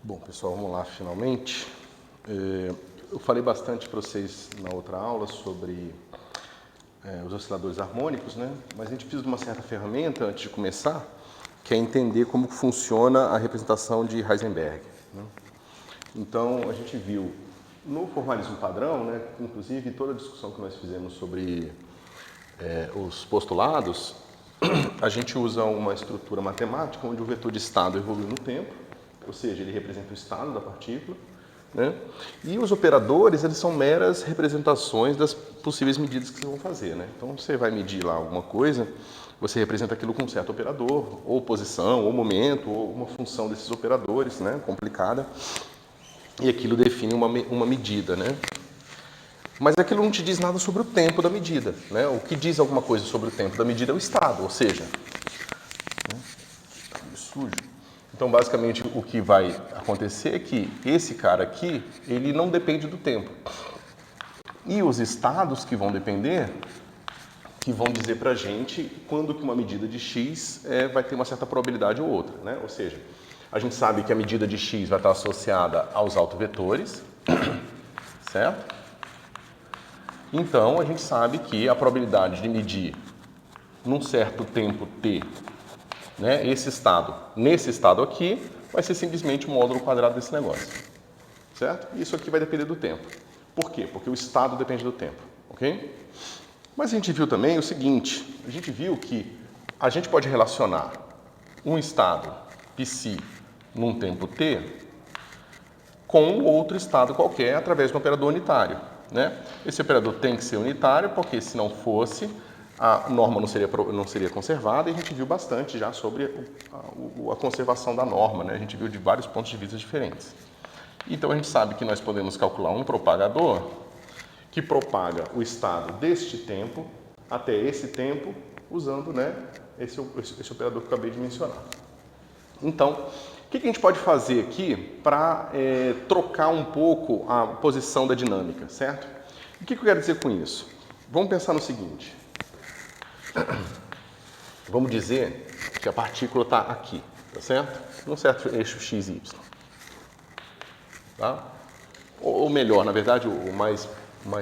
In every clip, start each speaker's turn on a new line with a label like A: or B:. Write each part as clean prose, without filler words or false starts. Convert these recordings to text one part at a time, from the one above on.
A: Bom, pessoal, vamos lá finalmente. Eu falei bastante para vocês na outra aula sobre os osciladores harmônicos, né? Mas a gente precisa de uma certa ferramenta antes de começar, que é entender como funciona a representação de Heisenberg, né? Então, a gente viu no formalismo padrão, né, inclusive toda a discussão que nós fizemos sobre os postulados, a gente usa uma estrutura matemática onde o vetor de estado evolui no tempo, ou seja, ele representa o estado da partícula, né? E os operadores, eles são meras representações das possíveis medidas que você vão fazer, né? Então, você vai medir lá alguma coisa, você representa aquilo com um certo operador, ou posição, ou momento, ou uma função desses operadores, né, complicada, e aquilo define uma medida, né? Mas aquilo não te diz nada sobre o tempo da medida, né? O que diz alguma coisa sobre o tempo da medida é o estado, ou seja, tá meio sujo. Então, basicamente, o que vai acontecer é que esse cara aqui, ele não depende do tempo. E os estados que vão depender, que vão dizer pra gente quando que uma medida de x vai ter uma certa probabilidade ou outra, né? Ou seja, a gente sabe que a medida de x vai estar associada aos autovetores, certo? Então, a gente sabe que a probabilidade de medir num certo tempo t, né, esse estado, nesse estado aqui, vai ser simplesmente o módulo quadrado desse negócio, certo? Isso aqui vai depender do tempo. Por quê? Porque o estado depende do tempo, ok? Mas a gente viu também o seguinte, a gente viu que a gente pode relacionar um estado psi num tempo t com outro estado qualquer através de um operador unitário, né? Esse operador tem que ser unitário, porque se não fosse, a norma não seria conservada, e a gente viu bastante já sobre a conservação da norma, né? A gente viu de vários pontos de vista diferentes. Então, a gente sabe que nós podemos calcular um propagador que propaga o estado deste tempo até esse tempo, usando, né, esse operador que eu acabei de mencionar. Então, o que a gente pode fazer aqui para trocar um pouco a posição da dinâmica, certo? O que eu quero dizer com isso? Vamos pensar no seguinte. Vamos dizer que a partícula está aqui, tá certo? Num certo eixo x e y. Tá? Ou melhor, na verdade, o mais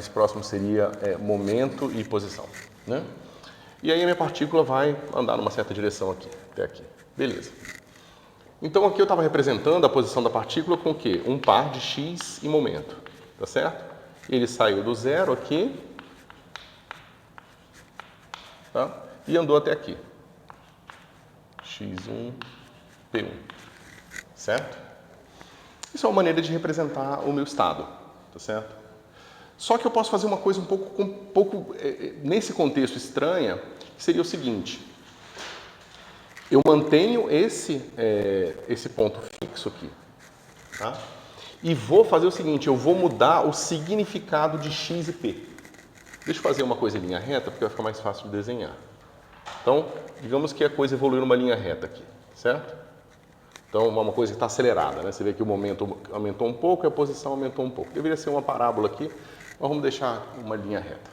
A: próximo seria momento e posição, né? E aí a minha partícula vai andar numa certa direção aqui, até aqui. Beleza. Então aqui eu estava representando a posição da partícula com o quê? Um par de x e momento, tá certo? Ele saiu do zero aqui, tá? E andou até aqui. x1, p1, certo? Isso é uma maneira de representar o meu estado, tá certo? Só que eu posso fazer uma coisa um pouco nesse contexto estranha, que seria o seguinte. Eu mantenho esse ponto fixo aqui, tá? E vou fazer o seguinte, eu vou mudar o significado de x e p. Deixa eu fazer uma coisa em linha reta, porque vai ficar mais fácil de desenhar. Então, digamos que a coisa evoluiu numa linha reta aqui, certo? Então, uma coisa que está acelerada, né? Você vê que o momento aumentou um pouco e a posição aumentou um pouco. Deveria ser uma parábola aqui, mas vamos deixar uma linha reta.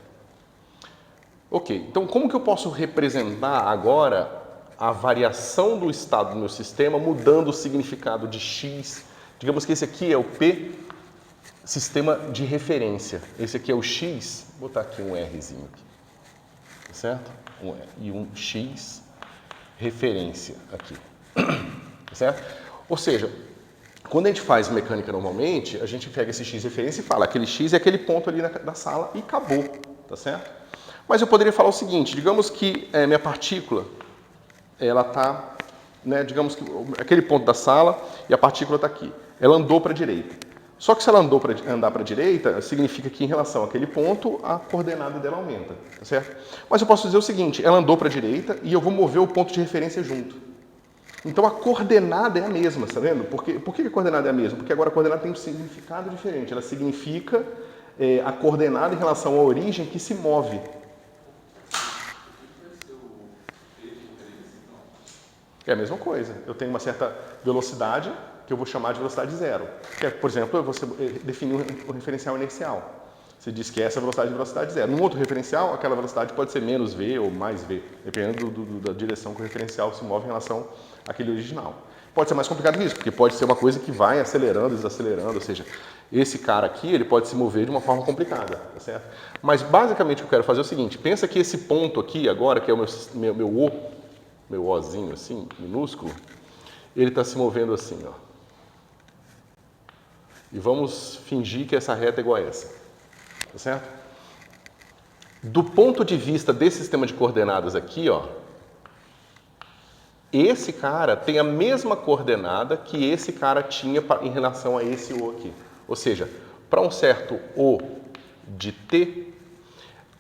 A: Ok, então como que eu posso representar agora a variação do estado do meu sistema mudando o significado de x? Digamos que esse aqui é o P, sistema de referência. Esse aqui é o x, vou botar aqui um Rzinho aqui, tá certo? E um x referência aqui, tá certo? Ou seja, quando a gente faz mecânica normalmente, a gente pega esse x referência e fala, aquele x é aquele ponto ali na sala e acabou, tá certo? Mas eu poderia falar o seguinte, digamos que minha partícula, ela está, né, digamos que aquele ponto da sala e a partícula está aqui. Ela andou para a direita. Só que se ela andar para a direita, significa que em relação àquele ponto, a coordenada dela aumenta, tá certo? Mas eu posso dizer o seguinte, ela andou para a direita e eu vou mover o ponto de referência junto. Então a coordenada é a mesma, tá vendo? Por que a coordenada é a mesma? Porque agora a coordenada tem um significado diferente. Ela significa a coordenada em relação à origem que se move. É a mesma coisa. Eu tenho uma certa velocidade que eu vou chamar de velocidade zero. Que é, por exemplo, você definir um referencial inercial. Você diz que essa velocidade é velocidade zero. Num outro referencial, aquela velocidade pode ser menos v ou mais v, dependendo da direção que o referencial se move em relação àquele original. Pode ser mais complicado que isso, porque pode ser uma coisa que vai acelerando, desacelerando, ou seja, esse cara aqui, ele pode se mover de uma forma complicada, tá certo? Mas basicamente o que eu quero fazer é o seguinte, pensa que esse ponto aqui agora, que é o meu Ozinho assim, minúsculo, ele está se movendo assim, ó. E vamos fingir que essa reta é igual a essa, tá certo? Do ponto de vista desse sistema de coordenadas aqui, ó, esse cara tem a mesma coordenada que esse cara tinha em relação a esse O aqui. Ou seja, para um certo O de T,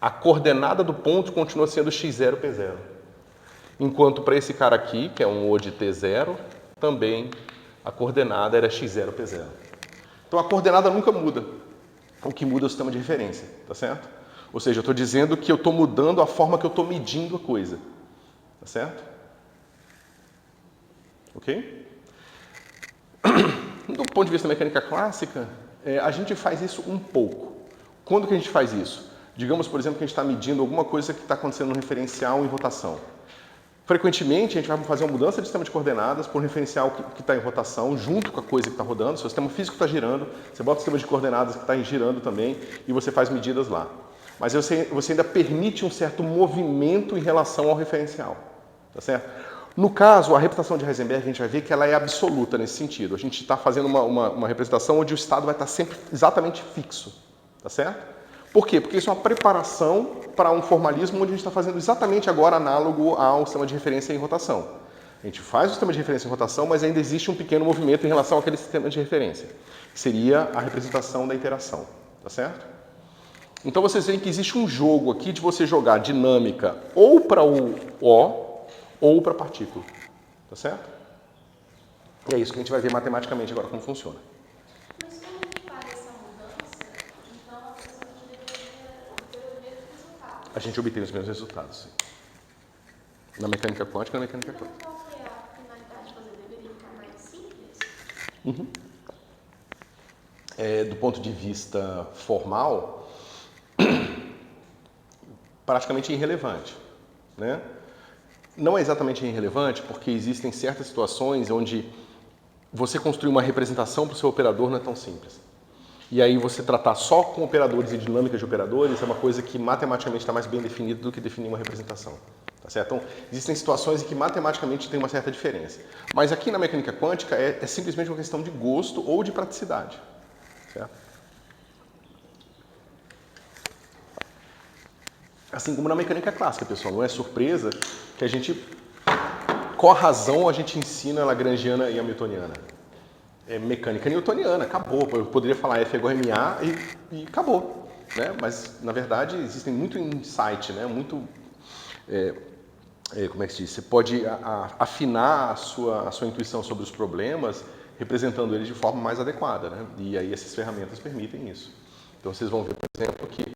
A: a coordenada do ponto continua sendo x0, p0. Enquanto para esse cara aqui, que é um O de T0, também a coordenada era x0, p0. Então a coordenada nunca muda. O que muda é o sistema de referência, tá certo? Ou seja, eu estou dizendo que eu estou mudando a forma que eu estou medindo a coisa, tá certo? Ok? Do ponto de vista da mecânica clássica, a gente faz isso um pouco. Quando que a gente faz isso? Digamos, por exemplo, que a gente está medindo alguma coisa que está acontecendo no referencial em rotação. Frequentemente, a gente vai fazer uma mudança de sistema de coordenadas por um referencial que está em rotação, junto com a coisa que está rodando. Se o sistema físico está girando, você bota o sistema de coordenadas que está girando também e você faz medidas lá. Mas você ainda permite um certo movimento em relação ao referencial. Tá certo? No caso, a representação de Heisenberg, a gente vai ver que ela é absoluta nesse sentido. A gente está fazendo uma representação onde o estado vai estar sempre exatamente fixo. Tá certo? Por quê? Porque isso é uma preparação para um formalismo onde a gente está fazendo exatamente agora análogo ao sistema de referência em rotação. A gente faz o sistema de referência em rotação, mas ainda existe um pequeno movimento em relação àquele sistema de referência, que seria a representação da interação. Tá certo? Então vocês veem que existe um jogo aqui de você jogar dinâmica ou para o O ou para a partícula. Tá certo? E é isso que a gente vai ver matematicamente agora como funciona.
B: Mas quando a gente faz essa mudança, então a gente deveria obter o mesmo resultado.
A: A gente obtém os mesmos resultados, sim. Na mecânica quântica e na mecânica
B: Então
A: clássica.
B: qual que é a finalidade de fazer? Deveria ficar mais simples?
A: Do ponto de vista formal, praticamente irrelevante, né? Não é exatamente irrelevante porque existem certas situações onde você construir uma representação para o seu operador não é tão simples. E aí você tratar só com operadores e dinâmicas de operadores é uma coisa que matematicamente está mais bem definida do que definir uma representação. Tá certo? Então, existem situações em que matematicamente tem uma certa diferença. Mas aqui na mecânica quântica é simplesmente uma questão de gosto ou de praticidade. Certo? Assim como na mecânica clássica, pessoal. Não é surpresa que a gente... Qual a razão a gente ensina a lagrangiana e hamiltoniana? É mecânica newtoniana, acabou. Eu poderia falar F igual a MA e acabou. Né? Mas, na verdade, existem muito insight, né? Muito... como é que se diz? Você pode afinar a sua intuição sobre os problemas representando eles de forma mais adequada. Né? E aí essas ferramentas permitem isso. Então, vocês vão ver, por exemplo, que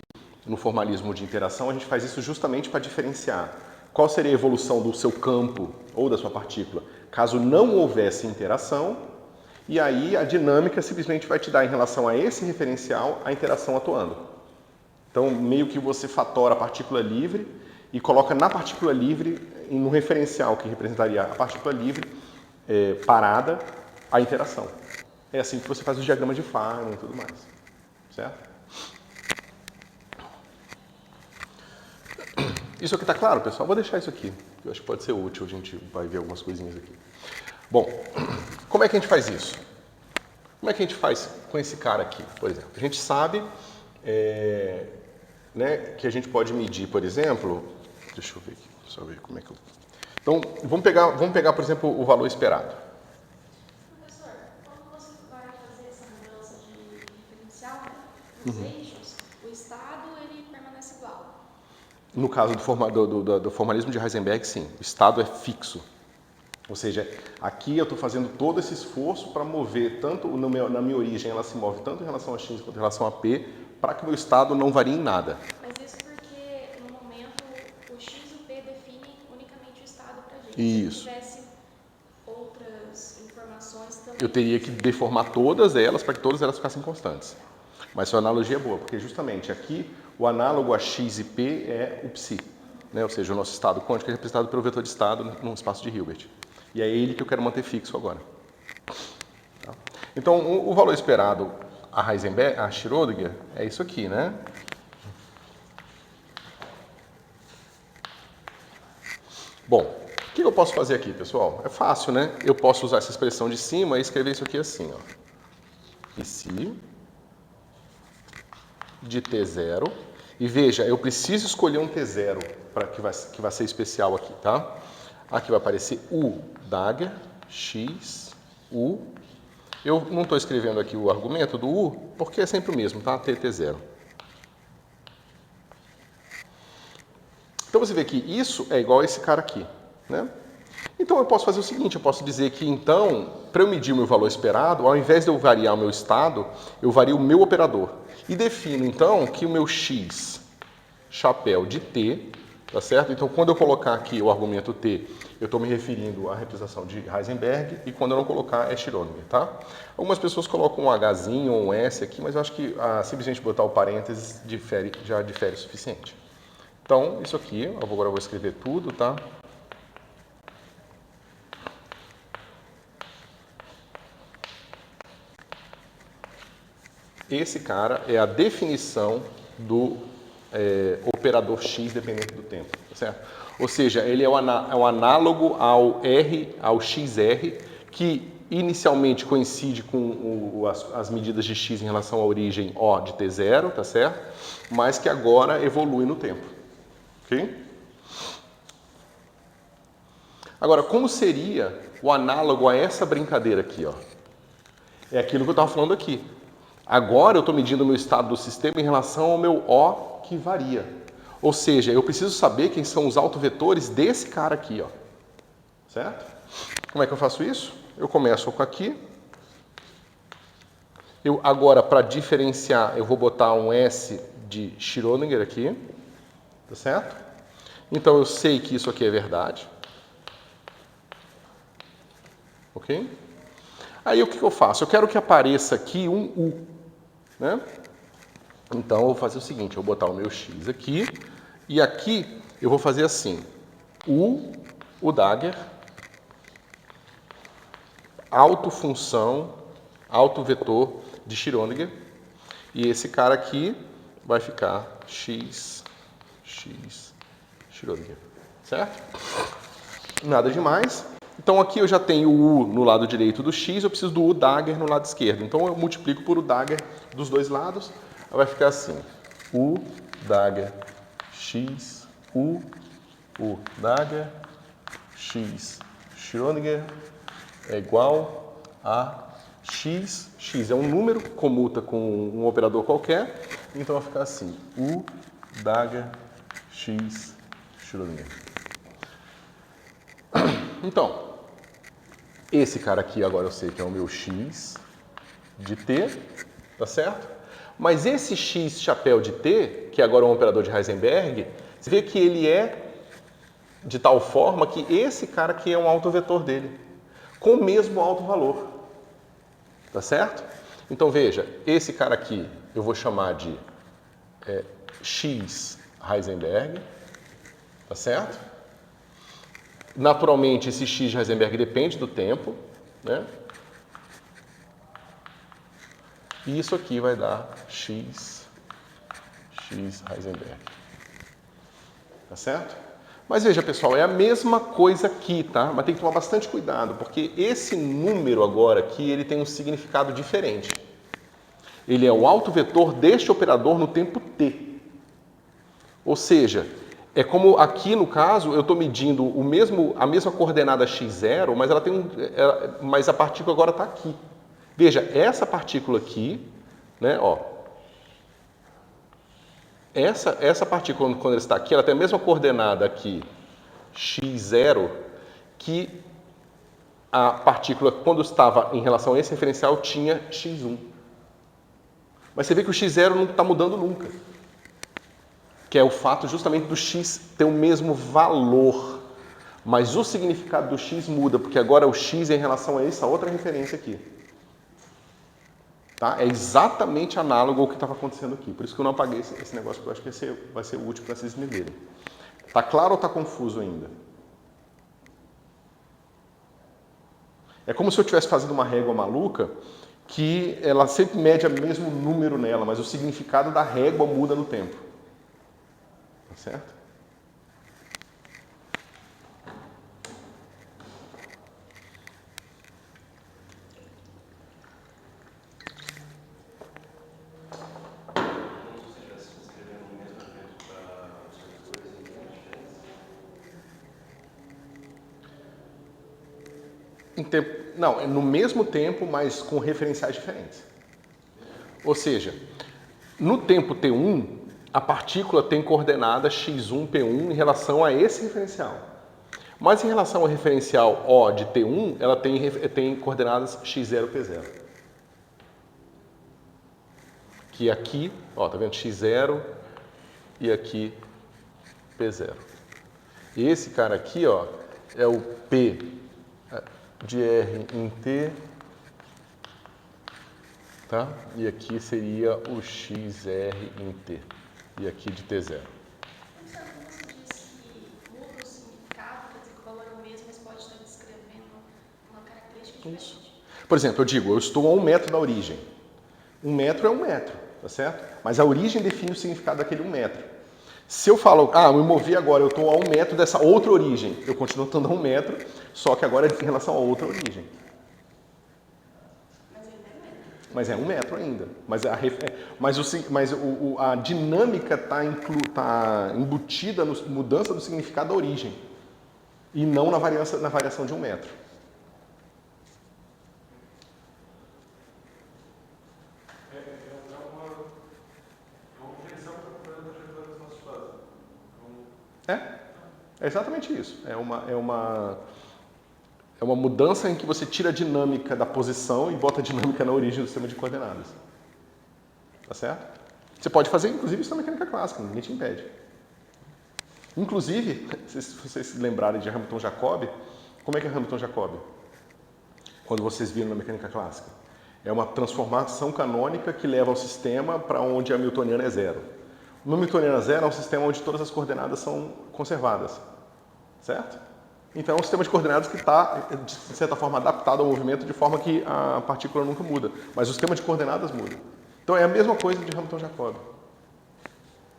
A: no formalismo de interação a gente faz isso justamente para diferenciar qual seria a evolução do seu campo ou da sua partícula caso não houvesse interação, e aí a dinâmica simplesmente vai te dar em relação a esse referencial a interação atuando. Então, meio que você fatora a partícula livre e coloca na partícula livre, no referencial que representaria a partícula livre parada, a interação. É assim que você faz os diagramas de Feynman e tudo mais. Certo? Isso aqui está claro, pessoal? Vou deixar isso aqui, que eu acho que pode ser útil, a gente vai ver algumas coisinhas aqui. Bom, como é que a gente faz isso? Como é que a gente faz com esse cara aqui, por exemplo? A gente sabe né, que a gente pode medir, por exemplo... Deixa eu ver aqui, só ver como é que eu... Então, vamos pegar, por exemplo, o valor esperado.
B: Professor, quando você vai fazer essa mudança de referencial, né, nos eixos, o estado ele permanece igual.
A: No caso do formalismo de Heisenberg, sim, o estado é fixo. Ou seja, aqui eu estou fazendo todo esse esforço para mover, tanto na minha origem, ela se move tanto em relação a x quanto em relação a p, para que o meu estado não varie em nada.
B: Mas isso porque, no momento, o x e o p definem unicamente o estado para a gente.
A: Isso.
B: Se tivesse outras informações também...
A: Eu teria que deformar todas elas para que todas elas ficassem constantes. Mas sua analogia é boa, porque justamente aqui o análogo a x e p é o psi, né? Ou seja, o nosso estado quântico é representado pelo vetor de estado num espaço de Hilbert. E é ele que eu quero manter fixo agora. Então, o valor esperado, a Heisenberg, a Schrödinger, é isso aqui, né? Bom, o que eu posso fazer aqui, pessoal? É fácil, né? Eu posso usar essa expressão de cima e escrever isso aqui assim, ó. E se de T0, e veja, eu preciso escolher um T0 para que vai ser especial aqui, tá? Aqui vai aparecer U dagger, X, U. Eu não estou escrevendo aqui o argumento do U, porque é sempre o mesmo, tá? T0. Então você vê que isso é igual a esse cara aqui, né? Então eu posso fazer o seguinte, eu posso dizer que então, para eu medir o meu valor esperado, ao invés de eu variar o meu estado, eu vario o meu operador. E defino então que o meu X chapéu de T, tá certo? Então quando eu colocar aqui o argumento T, eu estou me referindo à representação de Heisenberg, e quando eu não colocar é Schrödinger, tá? Algumas pessoas colocam um Hzinho ou um S aqui, mas eu acho que simplesmente botar o parênteses já difere o suficiente. Então, isso aqui, agora eu vou escrever tudo, tá? Esse cara é a definição do operador X dependente do tempo, tá certo? Ou seja, ele é o análogo ao XR, que inicialmente coincide com as medidas de X em relação à origem O de T0, tá certo? Mas que agora evolui no tempo, ok? Agora, como seria o análogo a essa brincadeira aqui, ó? É aquilo que eu estava falando aqui. Agora eu estou medindo o meu estado do sistema em relação ao meu O que varia. Ou seja, eu preciso saber quem são os autovetores desse cara aqui, ó. Certo? Como é que eu faço isso? Eu começo com aqui. Agora, para diferenciar, eu vou botar um S de Schrödinger aqui. Tá certo? Então eu sei que isso aqui é verdade. Ok? Aí o que eu faço? Eu quero que apareça aqui um U, né? Então eu vou fazer o seguinte, eu vou botar o meu X aqui, e aqui eu vou fazer assim, o dagger, autofunção, autovetor de Schrödinger, e esse cara aqui vai ficar X Schrödinger, certo? Nada demais. Então aqui eu já tenho o U no lado direito do X, eu preciso do U dagger no lado esquerdo. Então eu multiplico por U dagger dos dois lados, vai ficar assim, U dagger X, U dagger X Schrödinger é igual a X. X é um número, comuta com um operador qualquer, então vai ficar assim, U dagger X Schrödinger. Então, esse cara aqui agora eu sei que é o meu X de T, tá certo? Mas esse X chapéu de T, que agora é um operador de Heisenberg, você vê que ele é de tal forma que esse cara aqui é um autovetor dele, com o mesmo alto valor, tá certo? Então veja, esse cara aqui eu vou chamar de X Heisenberg, tá certo? Naturalmente, esse X de Heisenberg depende do tempo, né? E isso aqui vai dar X Heisenberg. Tá certo? Mas veja, pessoal, é a mesma coisa aqui, tá? Mas tem que tomar bastante cuidado, porque esse número agora aqui, ele tem um significado diferente. Ele é o autovetor deste operador no tempo t. Ou seja, é como aqui no caso eu estou medindo a mesma coordenada x0, mas mas a partícula agora está aqui. Veja, essa partícula aqui, né, ó, essa partícula quando ela está aqui, ela tem a mesma coordenada aqui, x0, que a partícula quando estava em relação a esse referencial tinha x1. Mas você vê que o x0 não está mudando nunca. Que é o fato justamente do x ter o mesmo valor, mas o significado do x muda, porque agora o x é em relação a essa outra referência aqui. Tá? É exatamente análogo ao que estava acontecendo aqui, por isso que eu não apaguei esse negócio, porque eu acho que vai ser útil para vocês entenderem. Tá claro ou tá confuso ainda? É como se eu estivesse fazendo uma régua maluca que ela sempre mede o mesmo número nela, mas o significado da régua muda no tempo. Tá certo? Não, é no mesmo tempo, mas com referenciais diferentes. Ou seja, no tempo T1, a partícula tem coordenada x1, p1 em relação a esse referencial. Mas em relação ao referencial O de T1, ela tem coordenadas x0, p0. Que aqui, ó, tá vendo? x0 e aqui p0. E esse cara aqui, ó, é o p de R em T, tá? E aqui seria o XR em T, e aqui de T0.
B: Professor, como você disse que muda o significado, quer dizer que o valor é o mesmo, mas pode estar descrevendo uma característica diferente.
A: Isso. Por exemplo, eu digo, eu estou a 1 metro da origem. 1 metro é 1 metro, tá certo? Mas a origem define o significado daquele 1 metro. Se eu falo, eu me movi agora, eu estou a 1 metro dessa outra origem, eu continuo estando a 1 metro, só que agora é em relação a outra origem. Mas é 1 metro ainda. A dinâmica está embutida na mudança do significado da origem e não na variação de 1 metro. É exatamente isso. É uma mudança em que você tira a dinâmica da posição e bota a dinâmica na origem do sistema de coordenadas. Tá certo? Você pode fazer, inclusive, isso na mecânica clássica, ninguém te impede. Inclusive, se vocês se lembrarem de Hamilton-Jacobi, como é que é Hamilton-Jacobi? Quando vocês viram na mecânica clássica. É uma transformação canônica que leva o sistema para onde a Hamiltoniana é zero. O Hamiltoniana zero é um sistema onde todas as coordenadas são conservadas. Certo? Então é um sistema de coordenadas que está, de certa forma, adaptado ao movimento de forma que a partícula nunca muda. Mas o sistema de coordenadas muda. Então é a mesma coisa de Hamilton-Jacobi,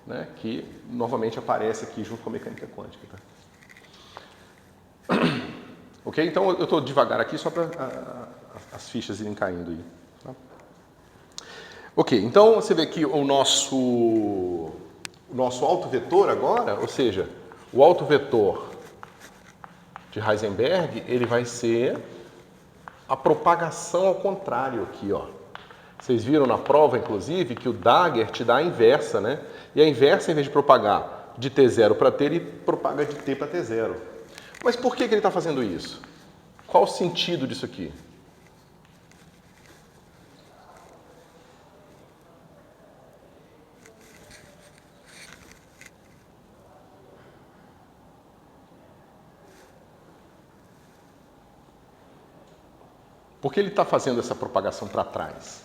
A: né? Que novamente aparece aqui junto com a mecânica quântica. Tá? Ok? Então eu estou devagar aqui só para as fichas irem caindo aí. Tá? Ok, então você vê aqui o nosso autovetor agora, ou seja, o autovetor de Heisenberg, ele vai ser a propagação ao contrário aqui, ó. Vocês viram na prova, inclusive, que o Dagger te dá a inversa, né? E a inversa, em vez de propagar de T0 para T, ele propaga de T para T0. Mas por que ele está fazendo isso? Qual o sentido disso aqui? Por que ele está fazendo essa propagação para trás?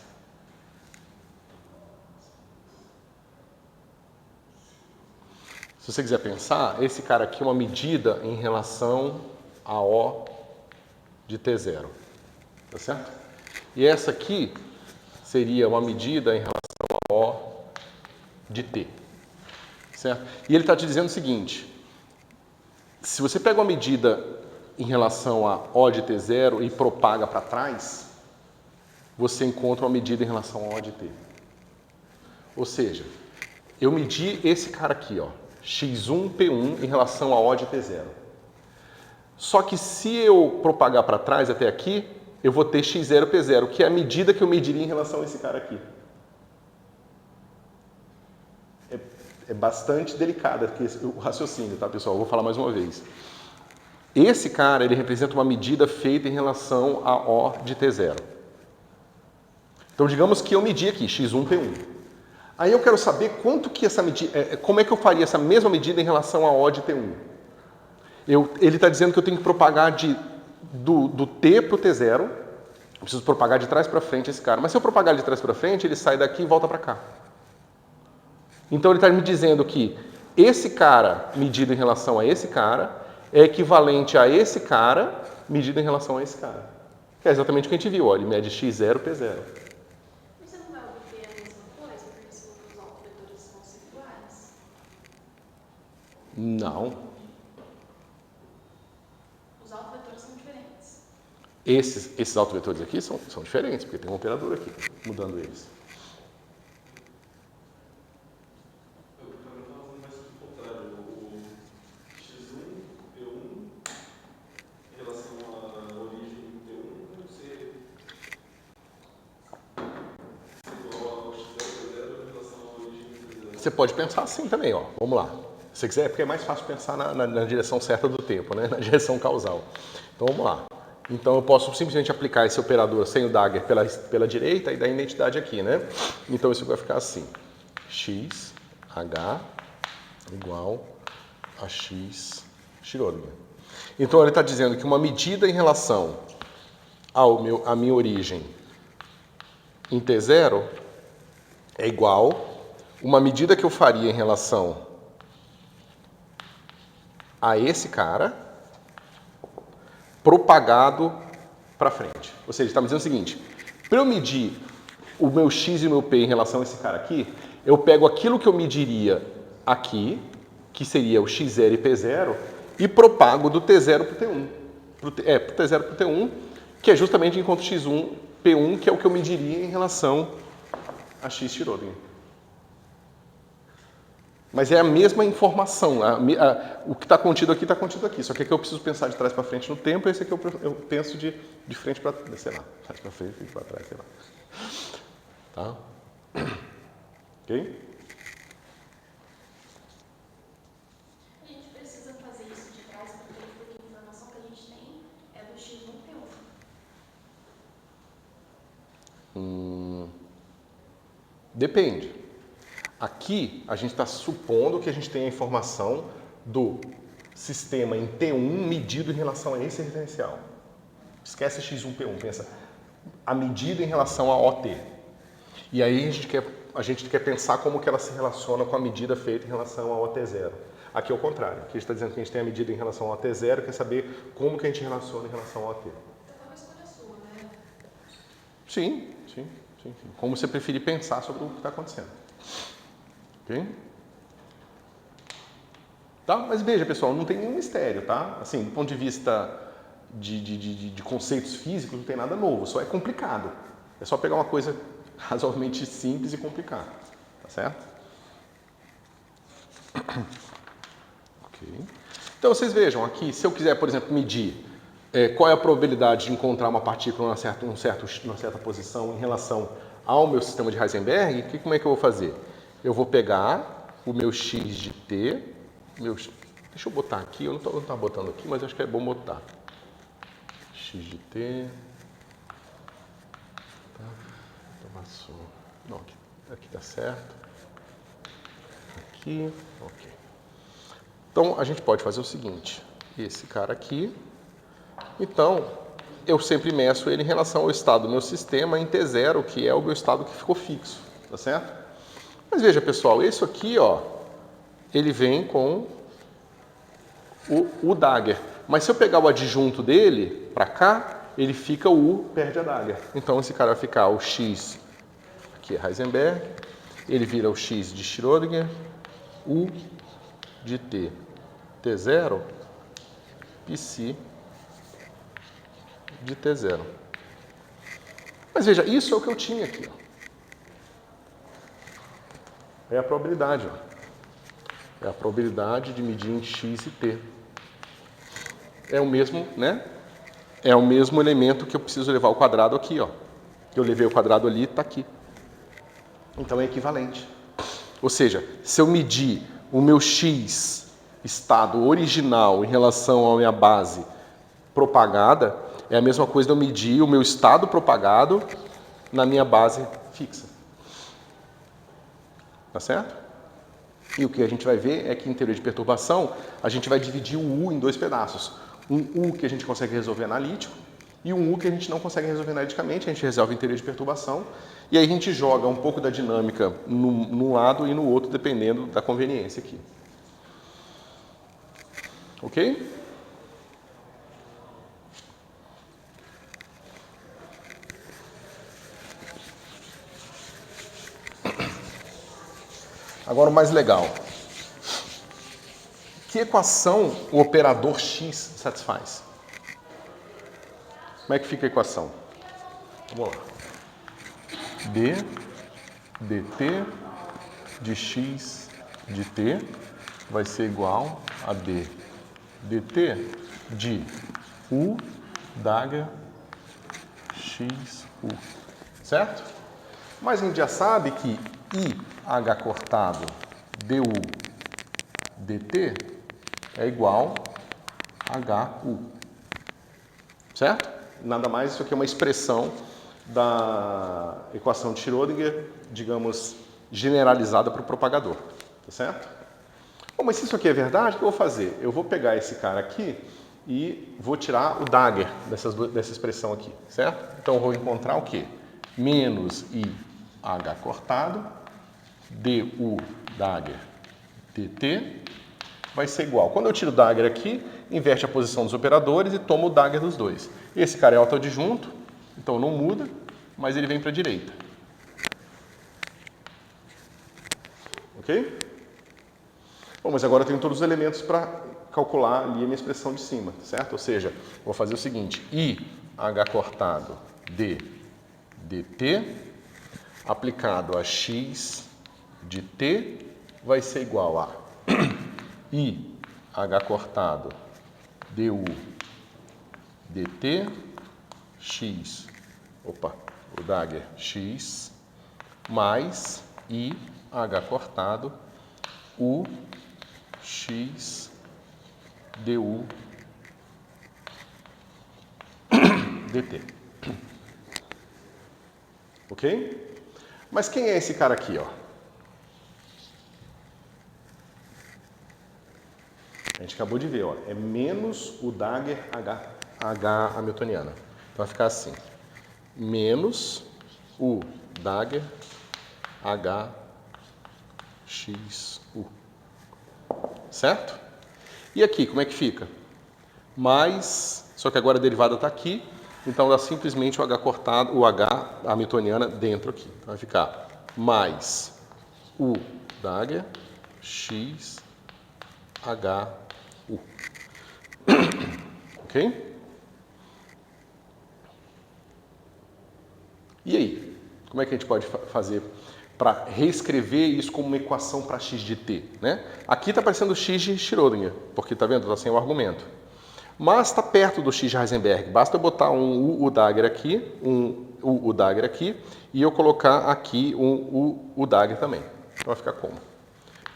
A: Se você quiser pensar, esse cara aqui é uma medida em relação a O de T0. Tá certo? E essa aqui seria uma medida em relação a O de T. Certo? E ele está te dizendo o seguinte: se você pega uma medida em relação a O de T0 e propaga para trás, você encontra uma medida em relação a O de T. Ou seja, eu medi esse cara aqui, ó, x1, p1 em relação a O de T0. Só que se eu propagar para trás até aqui, eu vou ter x0, p0, que é a medida que eu mediria em relação a esse cara aqui. É bastante delicado aqui o raciocínio, tá, pessoal? Eu vou falar mais uma vez. Esse cara, ele representa uma medida feita em relação a O de T0. Então, digamos que eu medi aqui, x1, p1. Aí eu quero saber quanto que essa medida, como é que eu faria essa mesma medida em relação a O de T1. Ele está dizendo que eu tenho que propagar do T para o T0. Eu preciso propagar de trás para frente esse cara. Mas se eu propagar de trás para frente, ele sai daqui e volta para cá. Então ele está me dizendo que esse cara medido em relação a esse cara é equivalente a esse cara medido em relação a esse cara. É exatamente o que a gente viu, ó, ele mede x0, p0.
B: Mas você não vai obter a mesma coisa, porque se os autovetores vão ser iguais?
A: Não.
B: Os autovetores são diferentes.
A: Esses autovetores aqui são diferentes, porque tem um operador aqui, mudando eles. Você pode pensar assim também, ó. Vamos lá. Se você quiser, é porque é mais fácil pensar na direção certa do tempo, né? Na direção causal. Então vamos lá. Então eu posso simplesmente aplicar esse operador sem o dagger pela direita e dar a identidade aqui, né? Então isso vai ficar assim. X, H igual a X Schrödinger. Então ele está dizendo que uma medida em relação à minha origem em T0 é igual uma medida que eu faria em relação a esse cara propagado para frente. Ou seja, ele está me dizendo o seguinte, para eu medir o meu x e o meu p em relação a esse cara aqui, eu pego aquilo que eu mediria aqui, que seria o x0 e p0, e propago do t0 para o t1. Pro t0 para o t1, que é justamente enquanto x1, p1, que é o que eu mediria em relação a x Schrödinger. Mas é a mesma informação. O que está contido aqui. Só que aqui eu preciso pensar de trás para frente no tempo, esse aqui eu penso de frente para, sei lá, trás para frente, frente para trás, sei lá. Tá? Ok?
B: A gente precisa fazer isso de trás para frente, porque a informação que a gente tem é do x1 P1.
A: Depende. Aqui, a gente está supondo que a gente tem a informação do sistema em T1 medido em relação a esse referencial. Esquece X1, P1, pensa a medida em relação a OT. E aí a gente quer pensar como que ela se relaciona com a medida feita em relação ao OT0. Aqui é o contrário. Aqui a gente está dizendo que a gente tem a medida em relação ao OT0, quer saber como que a gente relaciona em relação ao OT.
B: Então é uma escolha sua, né?
A: Sim. Como você preferir pensar sobre o que está acontecendo. Ok? Tá? Mas veja, pessoal, não tem nenhum mistério, tá? Assim, do ponto de vista de conceitos físicos, não tem nada novo, só é complicado. É só pegar uma coisa razoavelmente simples e complicar. Tá certo? Ok. Então, vocês vejam aqui, se eu quiser, por exemplo, medir qual é a probabilidade de encontrar uma partícula numa certa posição em relação ao meu sistema de Heisenberg, como é que eu vou fazer? Eu vou pegar o meu x de t, deixa eu botar aqui, eu não estou botando aqui, mas acho que é bom botar. X de t. Tá. Não, aqui tá certo. Aqui, ok. Então a gente pode fazer o seguinte: esse cara aqui. Então, eu sempre meço ele em relação ao estado do meu sistema em T0, que é o meu estado que ficou fixo, tá certo? Mas veja, pessoal, isso aqui, ó, ele vem com o dagger. Mas se eu pegar o adjunto dele para cá, ele fica o U, perde a dagger. Então esse cara vai ficar o X, aqui é Heisenberg, ele vira o X de Schrödinger, U de T, T0, Psi de T0. Mas veja, isso é o que eu tinha aqui, ó. É a probabilidade, ó. É a probabilidade de medir em x e t. É o mesmo, né? É o mesmo elemento que eu preciso levar ao quadrado aqui, ó. Eu levei o quadrado ali, está aqui. Então é equivalente. Ou seja, se eu medir o meu x estado original em relação à minha base propagada, é a mesma coisa de eu medir o meu estado propagado na minha base fixa. Tá certo? E o que a gente vai ver é que em teoria de perturbação, a gente vai dividir o U em dois pedaços. Um U que a gente consegue resolver analítico e um U que a gente não consegue resolver analiticamente, a gente resolve em teoria de perturbação. E aí a gente joga um pouco da dinâmica num lado e no outro, dependendo da conveniência aqui. Ok? Agora o mais legal. Que equação o operador x satisfaz? Como é que fica a equação? Vamos lá. D dt de x de t vai ser igual a d dt de u dagger x u, certo? Mas a gente já sabe que IH cortado du dt é igual a HU, certo? Nada mais, isso aqui é uma expressão da equação de Schrödinger, digamos, generalizada para o propagador, tá certo? Bom, mas se isso aqui é verdade, o que eu vou fazer? Eu vou pegar esse cara aqui e vou tirar o dagger dessa expressão aqui, certo? Então eu vou encontrar o quê? Menos IH cortado, du dagger dt vai ser igual. Quando eu tiro o dagger aqui, inverte a posição dos operadores e tomo o dagger dos dois. Esse cara é autoadjunto, então não muda, mas ele vem para a direita. Ok? Bom, mas agora eu tenho todos os elementos para calcular ali a minha expressão de cima, certo? Ou seja, vou fazer o seguinte, IH cortado d dt aplicado a x de t vai ser igual a IH cortado du dt x, o dagger x, mais IH cortado u x du dt. Ok? Mas quem é esse cara aqui, ó? A gente acabou de ver, ó, é menos o dagger H hamiltoniana. Então vai ficar assim, menos o dagger H x u. Certo? E aqui, como é que fica? Mais, só que agora a derivada está aqui, então dá simplesmente o H cortado, o H hamiltoniana dentro aqui. Então vai ficar mais o dagger x H u. Ok? E aí? Como é que a gente pode fazer para reescrever isso como uma equação para x de t? Né? Aqui está aparecendo x de Schrödinger, porque está vendo? Está sem o argumento. Mas está perto do x de Heisenberg. Basta eu botar um u dagger aqui, um u dagger aqui, e eu colocar aqui um u dagger também. Então vai ficar como?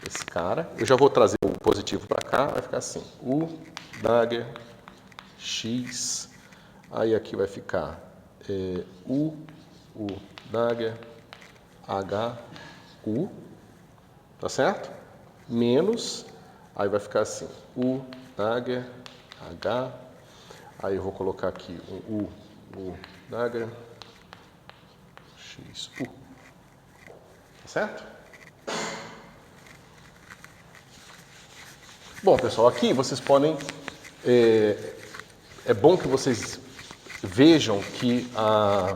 A: Esse cara, eu já vou trazer o positivo para cá, vai ficar assim, u dagger x, aí aqui vai ficar u dagger h u, tá certo? Menos, aí vai ficar assim, u dagger h, aí eu vou colocar aqui um u dagger x u, tá certo? Bom, pessoal, aqui vocês podem... É bom que vocês vejam que a...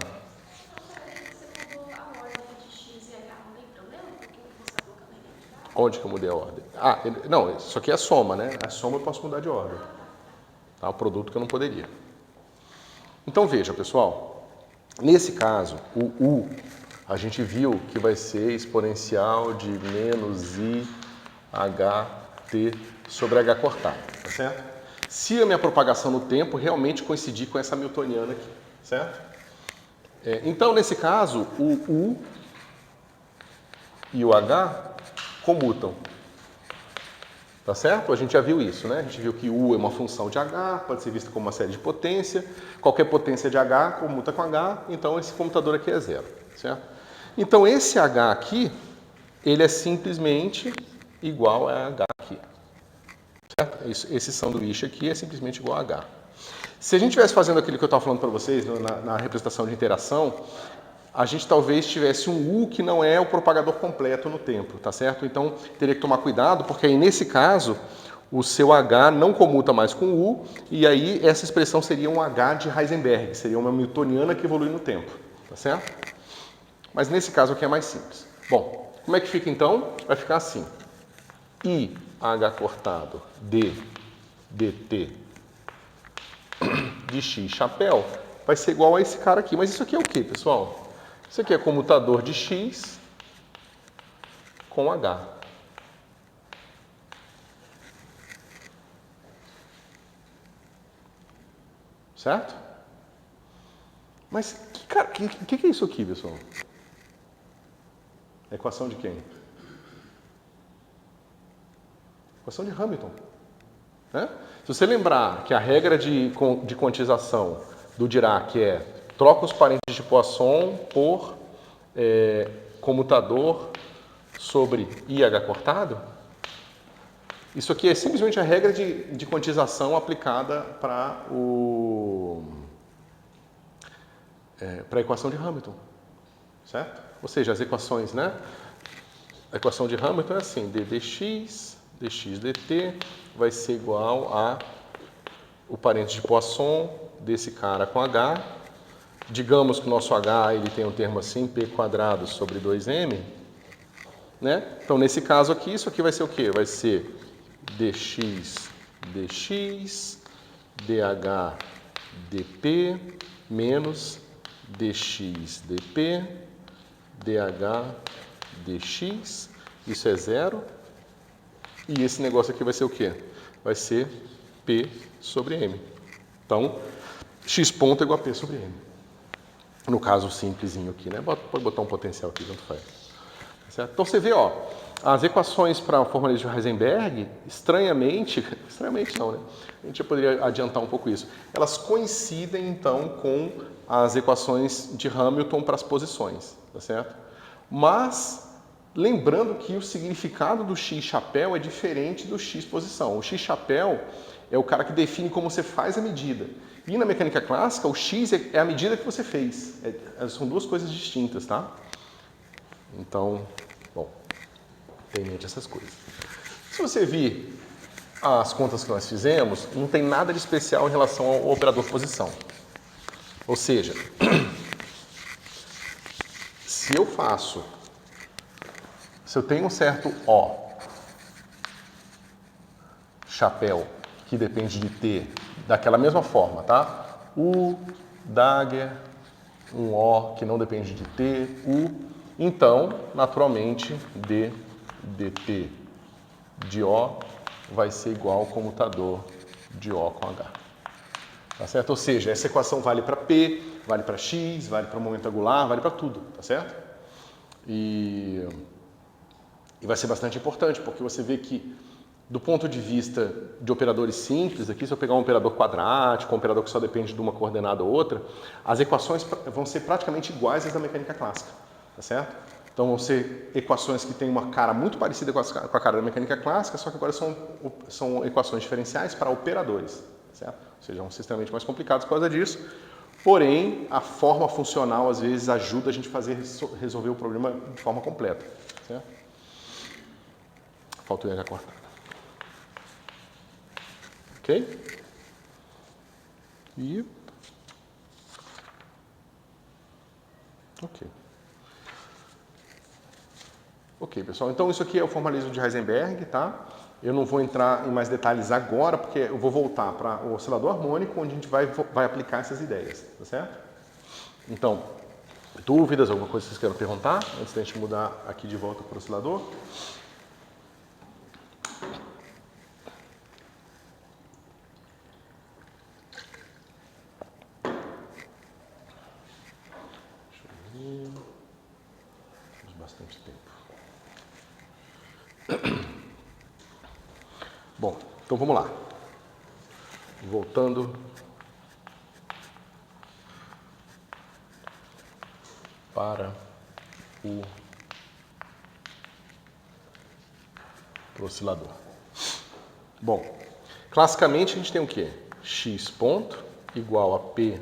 B: Você mudou a ordem de x e h, não tem problema? Porque você está colocando a identidade.
A: Onde que eu mudei a ordem? Não, isso aqui é a soma, né? A soma eu posso mudar de ordem. Tá? O produto que eu não poderia. Então veja, pessoal, nesse caso, o u, a gente viu que vai ser exponencial de menos i ht sobre h cortado, tá certo? Se a minha propagação no tempo realmente coincidir com essa hamiltoniana aqui, certo? Então, nesse caso, o u e o h comutam, tá certo? A gente já viu isso, né? A gente viu que u é uma função de h, pode ser vista como uma série de potência, qualquer potência de h comuta com h, então esse comutador aqui é zero, certo? Então, esse h aqui, ele é simplesmente igual a h aqui. Certo? Esse sanduíche aqui é simplesmente igual a H. Se a gente estivesse fazendo aquilo que eu estava falando para vocês na representação de interação, a gente talvez tivesse um U que não é o propagador completo no tempo, tá certo? Então teria que tomar cuidado, porque aí nesse caso o seu H não comuta mais com o U, e aí essa expressão seria um H de Heisenberg, seria uma hamiltoniana que evolui no tempo, tá certo? Mas nesse caso aqui é mais simples. Bom, como é que fica então? Vai ficar assim. IH cortado D dt de x chapéu vai ser igual a esse cara aqui. Mas isso aqui é o que, pessoal? Isso aqui é comutador de x com h. Certo? Mas que é isso aqui, pessoal? A equação de quem? Equação de Hamilton. Né? Se você lembrar que a regra de quantização do Dirac é troca os parênteses de Poisson por comutador sobre IH cortado, isso aqui é simplesmente a regra de quantização aplicada para a equação de Hamilton. Certo? Ou seja, as equações, né? A equação de Hamilton é assim, dx dt vai ser igual a o parênteses de Poisson desse cara com h. Digamos que o nosso h ele tem um termo assim, p quadrado sobre 2m. Né? Então, nesse caso aqui, isso aqui vai ser o quê? Vai ser dx dh dp menos dx dp dh dx. Isso é zero. E esse negócio aqui vai ser o quê? Vai ser P sobre M. Então, x ponto é igual a P sobre M. No caso simplesinho aqui, né? Pode botar um potencial aqui, tanto faz. Certo? Então, você vê, ó, as equações para a formalismo de Heisenberg, estranhamente não, né? A gente já poderia adiantar um pouco isso. Elas coincidem, então, com as equações de Hamilton para as posições, tá certo? Mas lembrando que o significado do x chapéu é diferente do x posição. O x chapéu é o cara que define como você faz a medida. E na mecânica clássica, o x é a medida que você fez. São duas coisas distintas, tá? Então, bom, tenha em mente essas coisas. Se você vir as contas que nós fizemos, não tem nada de especial em relação ao operador posição. Ou seja, se eu tenho um certo O chapéu que depende de T daquela mesma forma, tá? U, dagger, um O que não depende de T, U. Então, naturalmente, D dt de O vai ser igual ao comutador de O com H. Tá certo? Ou seja, essa equação vale para P, vale para X, vale para o momento angular, vale para tudo, tá certo? E vai ser bastante importante, porque você vê que, do ponto de vista de operadores simples, aqui se eu pegar um operador quadrático, um operador que só depende de uma coordenada ou outra, as equações vão ser praticamente iguais às da mecânica clássica, tá certo? Então vão ser equações que têm uma cara muito parecida com a cara da mecânica clássica, só que agora são equações diferenciais para operadores, tá certo? Ou seja, são extremamente mais complicados por causa disso. Porém, a forma funcional às vezes ajuda a gente a resolver o problema de forma completa, certo? Falta o IH cortado. Ok? E... Ok. Ok, pessoal. Então, isso aqui é o formalismo de Heisenberg, tá? Eu não vou entrar em mais detalhes agora, porque eu vou voltar para o oscilador harmônico, onde a gente vai aplicar essas ideias, tá certo? Então, dúvidas, alguma coisa que vocês queiram perguntar, antes da gente mudar aqui de volta para o oscilador? Bastante tempo. Bom, então vamos lá. Voltando para o oscilador. Bom, classicamente a gente tem o quê? X ponto igual a P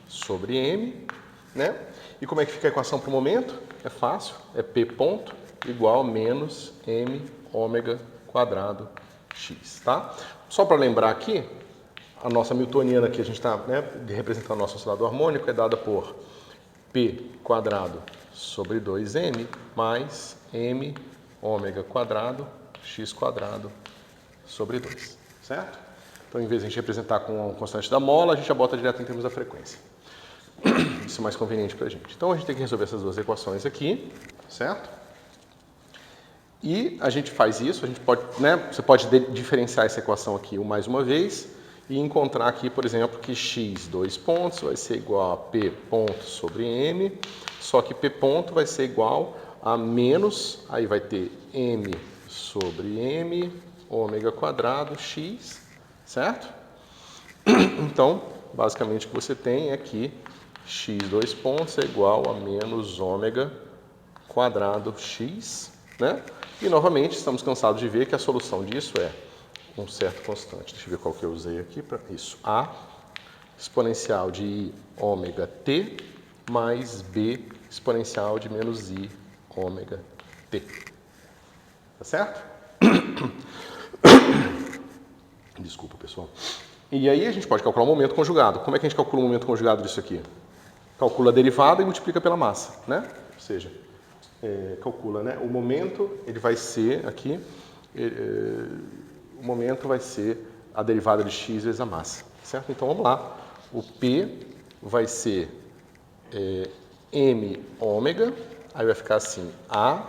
A: sobre M, né? E como é que fica a equação para o momento? É fácil, é P ponto igual a menos M ômega quadrado X, tá? Só para lembrar aqui, a nossa newtoniana que a gente está, né, representando o nosso oscilador harmônico é dada por P quadrado sobre 2m mais m ômega quadrado x quadrado sobre 2, certo? Então, em vez de a gente representar com a constante da mola, a gente já bota direto em termos da frequência. Isso é mais conveniente para a gente. Então, a gente tem que resolver essas duas equações aqui, certo? E a gente faz isso, a gente pode, você pode diferenciar essa equação aqui mais uma vez e encontrar aqui, por exemplo, que x, 2 pontos, vai ser igual a p ponto sobre m, só que p ponto vai ser igual a menos, aí vai ter m sobre m, ômega quadrado, x, certo? Então, basicamente o que você tem é que x, 2 pontos, é igual a menos ômega quadrado x, né? E, novamente, estamos cansados de ver que a solução disso é um certo constante. Deixa eu ver qual que eu usei aqui para isso. A exponencial de i ômega t mais b exponencial de menos i ômega t. Tá certo? Desculpa, pessoal. E aí a gente pode calcular o momento conjugado. Como é que a gente calcula o momento conjugado disso aqui? Calcula a derivada e multiplica pela massa, né? Ou seja, calcula, né? O momento, ele vai ser aqui, o momento vai ser a derivada de x vezes a massa, certo? Então, vamos lá. O P vai ser m ômega, aí vai ficar assim, A,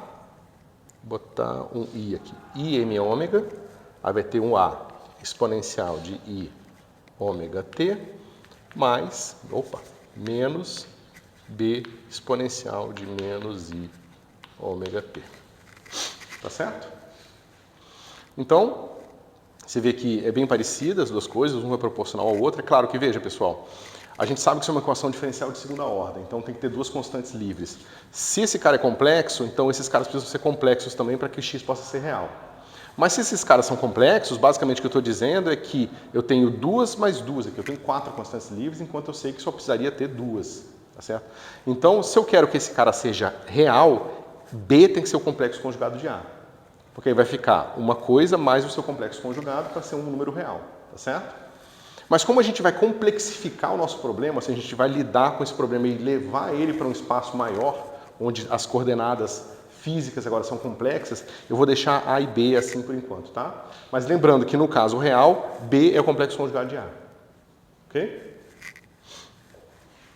A: botar um I aqui, IM ômega, aí vai ter um A exponencial de I ômega t, mais, menos B exponencial de menos I ômega t. Tá certo? Então, você vê que é bem parecida as duas coisas, uma é proporcional ao outro. É claro que, veja, pessoal, a gente sabe que isso é uma equação diferencial de segunda ordem, então tem que ter duas constantes livres. Se esse cara é complexo, então esses caras precisam ser complexos também para que x possa ser real. Mas se esses caras são complexos, basicamente o que eu estou dizendo é que eu tenho 2 mais 2 aqui, eu tenho 4 constantes livres, enquanto eu sei que só precisaria ter 2, tá certo? Então, se eu quero que esse cara seja real, B tem que ser o complexo conjugado de A. Porque aí vai ficar uma coisa mais o seu complexo conjugado para ser um número real, tá certo? Mas como a gente vai complexificar o nosso problema, se a gente vai lidar com esse problema e levar ele para um espaço maior, onde as coordenadas físicas agora são complexas, eu vou deixar A e B assim por enquanto, tá? Mas lembrando que no caso real, B é o complexo conjugado de A. Ok?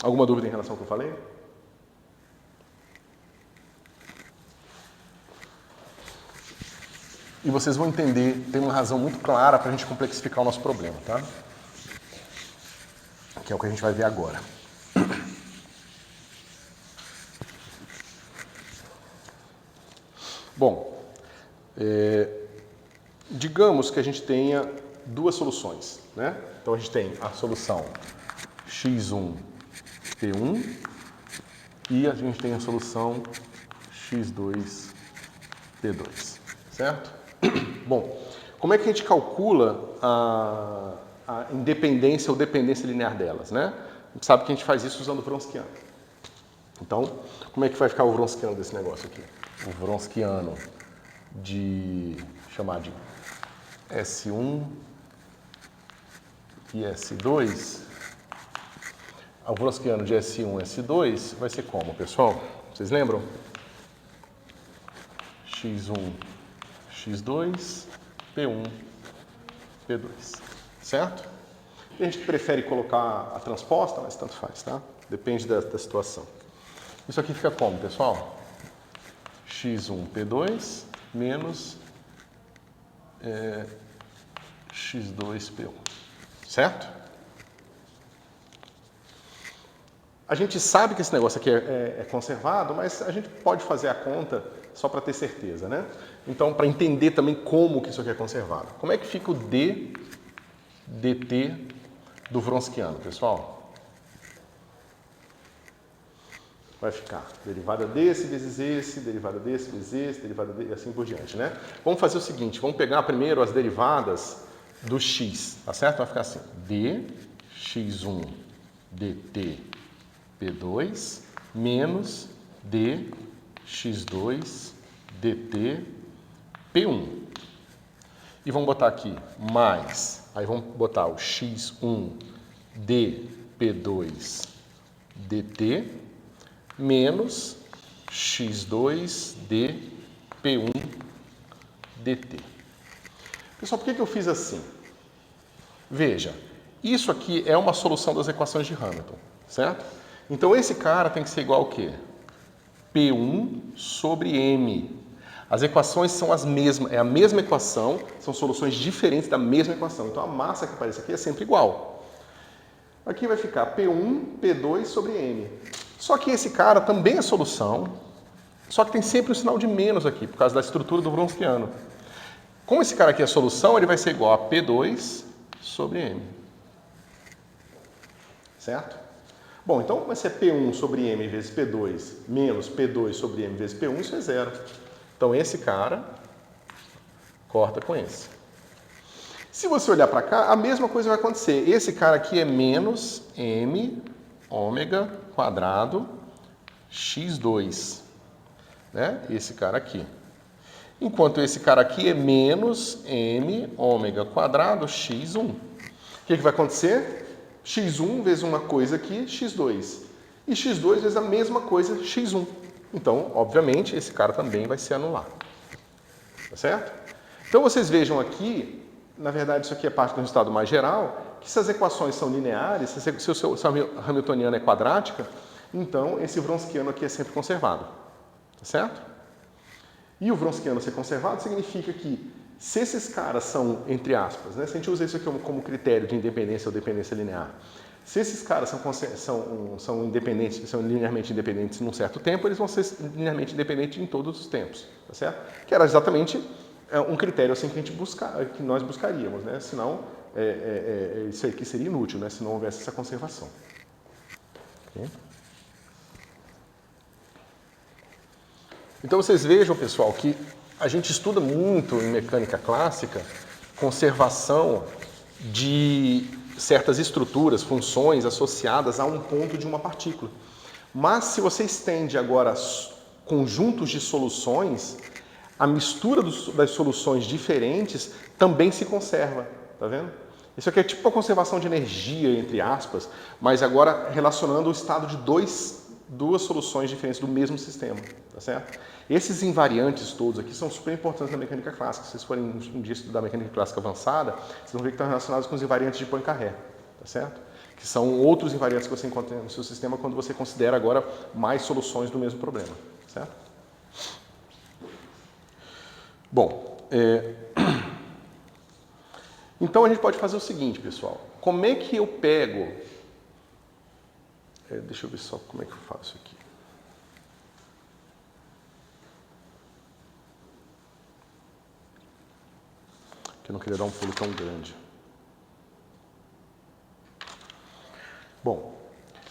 A: Alguma dúvida em relação ao que eu falei? E vocês vão entender, tem uma razão muito clara para a gente complexificar o nosso problema, tá? Que é o que a gente vai ver agora. Bom, digamos que a gente tenha duas soluções, né? Então a gente tem a solução x1, p1 e a gente tem a solução x2, p2, certo? Bom, como é que a gente calcula a independência ou dependência linear delas, né? A gente sabe que a gente faz isso usando o Wronskiano. Então, como é que vai ficar o Wronskiano desse negócio aqui? O Wronskiano chamar de S1 e S2, o Wronskiano de S1 e S2 vai ser como, pessoal? Vocês lembram? x1, x2, p1, p2, certo? A gente prefere colocar a transposta, mas tanto faz, tá? Depende da situação. Isso aqui fica como, pessoal? x1, p2 menos x2, p1, certo? A gente sabe que esse negócio aqui é conservado, mas a gente pode fazer a conta só para ter certeza, né? Então, para entender também como que isso aqui é conservado. Como é que fica o dt do Wronskiano, pessoal? Vai ficar derivada desse vezes esse, derivada desse vezes esse, derivada desse, e assim por diante, né? Vamos fazer o seguinte, vamos pegar primeiro as derivadas do x, tá certo? Vai ficar assim, dx1 dt p2 menos dx2 dt p1. E vamos botar aqui mais, aí vamos botar o x1 dp2 dt menos x2 d P1 dt. Pessoal, por que eu fiz assim? Veja, isso aqui é uma solução das equações de Hamilton, certo? Então esse cara tem que ser igual ao quê? P1 sobre M. As equações são as mesmas, é a mesma equação, são soluções diferentes da mesma equação. Então a massa que aparece aqui é sempre igual. Aqui vai ficar P1, P2 sobre M. Só que esse cara também é solução, só que tem sempre um sinal de menos aqui, por causa da estrutura do Wronskiano. Como esse cara aqui é solução, ele vai ser igual a P2 sobre M. Certo? Bom, então vai ser P1 sobre M vezes P2 menos P2 sobre M vezes P1, isso é zero. Então esse cara corta com esse. Se você olhar para cá, a mesma coisa vai acontecer. Esse cara aqui é menos M ômega quadrado x2. Né? Esse cara aqui. Enquanto esse cara aqui é menos m ômega quadrado x1. O que vai acontecer? x1 vezes uma coisa aqui, x2. E x2 vezes a mesma coisa, x1. Então, obviamente, esse cara também vai se anular. Tá certo? Então, vocês vejam aqui, na verdade, isso aqui é parte do resultado mais geral, que se as equações são lineares, se o seu hamiltoniano é quadrática, então esse Wronskiano aqui é sempre conservado. Tá certo? E o Wronskiano ser conservado significa que se esses caras são, entre aspas, né, se a gente usa isso aqui como critério de independência ou dependência linear, se esses caras são independentes, são linearmente independentes num certo tempo, eles vão ser linearmente independentes em todos os tempos, tá certo? Que era exatamente um critério assim que nós buscaríamos, né? Senão isso aqui seria inútil, né? Se não houvesse essa conservação. Okay? Então vocês vejam, pessoal, que a gente estuda muito em mecânica clássica conservação de certas estruturas, funções associadas a um ponto de uma partícula. Mas se você estende agora conjuntos de soluções, a mistura das soluções diferentes também se conserva, tá vendo? Isso aqui é tipo a conservação de energia, entre aspas, mas agora relacionando o estado de duas soluções diferentes do mesmo sistema, tá certo? Esses invariantes todos aqui são super importantes na mecânica clássica. Se vocês forem um dia estudar mecânica clássica avançada, vocês vão ver que estão relacionados com os invariantes de Poincaré, tá certo? Que são outros invariantes que você encontra no seu sistema quando você considera agora mais soluções do mesmo problema, certo? Bom, então a gente pode fazer o seguinte, pessoal. Como é que eu pego... deixa eu ver só como é que eu faço aqui. Que eu não queria dar um pulo tão grande. Bom,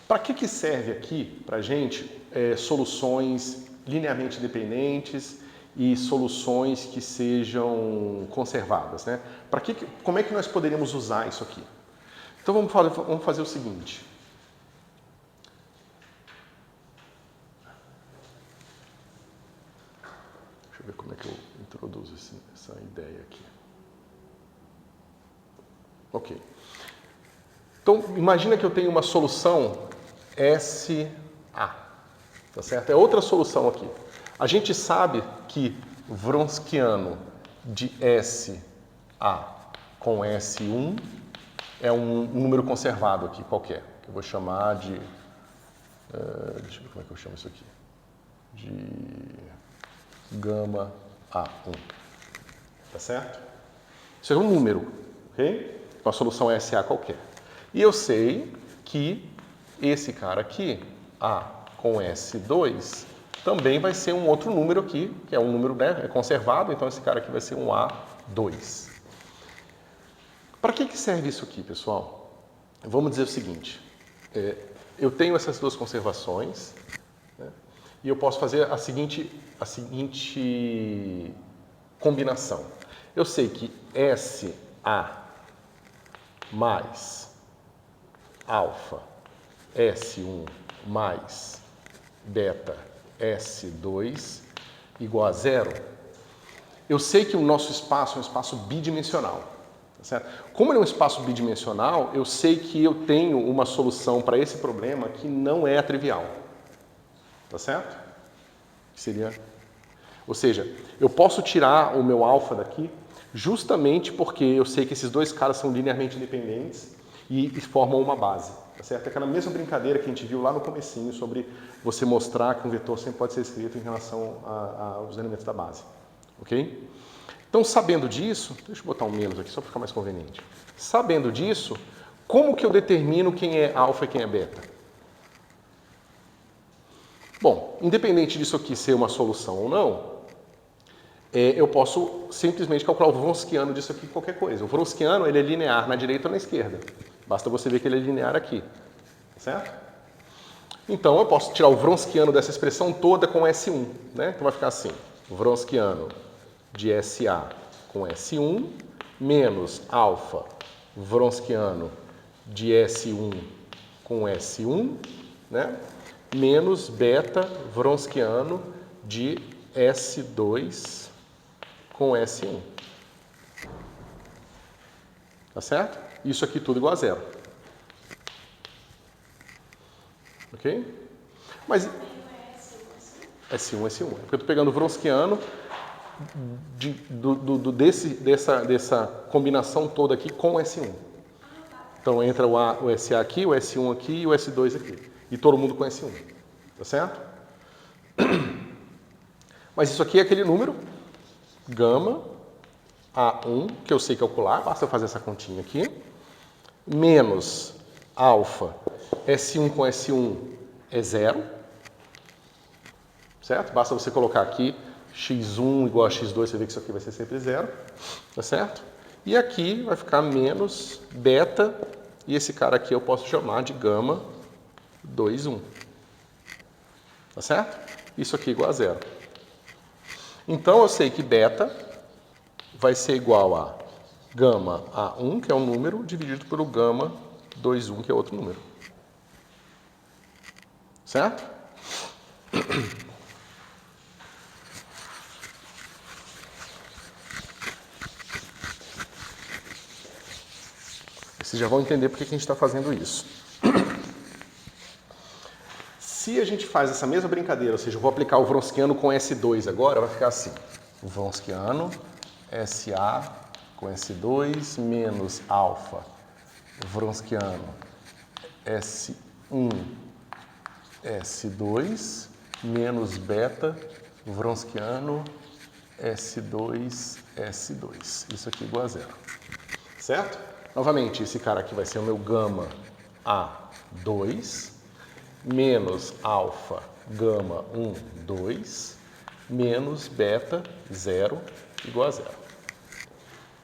A: para que serve aqui, para a gente, soluções linearmente dependentes e soluções que sejam conservadas, né? Como é que nós poderíamos usar isso aqui? Então vamos fazer o seguinte. Deixa eu ver como é que eu introduzo essa ideia aqui. Ok. Então, imagina que eu tenho uma solução SA, tá certo? É outra solução aqui. A gente sabe que Wronskiano de SA com S1 é um número conservado aqui, qualquer, que eu vou chamar de... deixa eu ver como é que eu chamo isso aqui. De gama A1. Tá certo? Isso é um número, ok? Uma solução SA qualquer. E eu sei que esse cara aqui, A com S2, também vai ser um outro número aqui, que é um número, né, conservado, então esse cara aqui vai ser um A2. Para que serve isso aqui, pessoal? Vamos dizer o seguinte, eu tenho essas duas conservações, né, e eu posso fazer a seguinte combinação. Eu sei que SA mais alfa S1 mais beta S2 igual a zero. Eu sei que o nosso espaço é um espaço bidimensional. Tá certo? Como ele é um espaço bidimensional, eu sei que eu tenho uma solução para esse problema que não é trivial. Tá certo? que seria... Ou seja, eu posso tirar o meu alfa daqui justamente porque eu sei que esses dois caras são linearmente independentes e formam uma base. Tá certo? É aquela mesma brincadeira que a gente viu lá no comecinho sobre você mostrar que um vetor sempre pode ser escrito em relação aos elementos da base. Ok? Então, sabendo disso, deixa eu botar um menos aqui só para ficar mais conveniente. Sabendo disso, como que eu determino quem é alfa e quem é beta? Bom, independente disso aqui ser uma solução ou não, eu posso simplesmente calcular o Wronskiano disso aqui, qualquer coisa. O Wronskiano ele é linear na direita ou na esquerda. Basta você ver que ele é linear aqui. Certo? Então, eu posso tirar o Wronskiano dessa expressão toda com S1. Né? Então, vai ficar assim. O Wronskiano de SA com S1 menos alfa Wronskiano de S1 com S1, né? Menos beta Wronskiano de S2 com S1. Tá certo? Isso aqui tudo igual a zero. Ok? Mas S1, S1. É porque eu estou pegando o Wronskiano dessa combinação toda aqui com o S1. Então entra o SA aqui, o S1 aqui e o S2 aqui. E todo mundo com S1. Tá certo? Mas isso aqui é aquele número, gama A1, que eu sei calcular, basta eu fazer essa continha aqui, menos alfa, S1 com S1 é zero, certo? Basta você colocar aqui x1 igual a x2, você vê que isso aqui vai ser sempre zero, tá certo? E aqui vai ficar menos beta, e esse cara aqui eu posso chamar de gama 2, 1. Tá certo? Isso aqui igual a zero. Então eu sei que beta vai ser igual a gama A1, que é um número, dividido pelo gama 2, 1, que é outro número. Certo? Vocês já vão entender por que a gente está fazendo isso. Se a gente faz essa mesma brincadeira, ou seja, eu vou aplicar o Wronskiano com S2 agora, vai ficar assim. O Wronskiano, SA com S2 menos alfa Wronskiano S1 S2 menos beta Wronskiano S2 S2. Isso aqui igual a zero. Certo? Novamente, esse cara aqui vai ser o meu gama A2 menos alfa gama 1, 2 menos beta 0 igual a zero.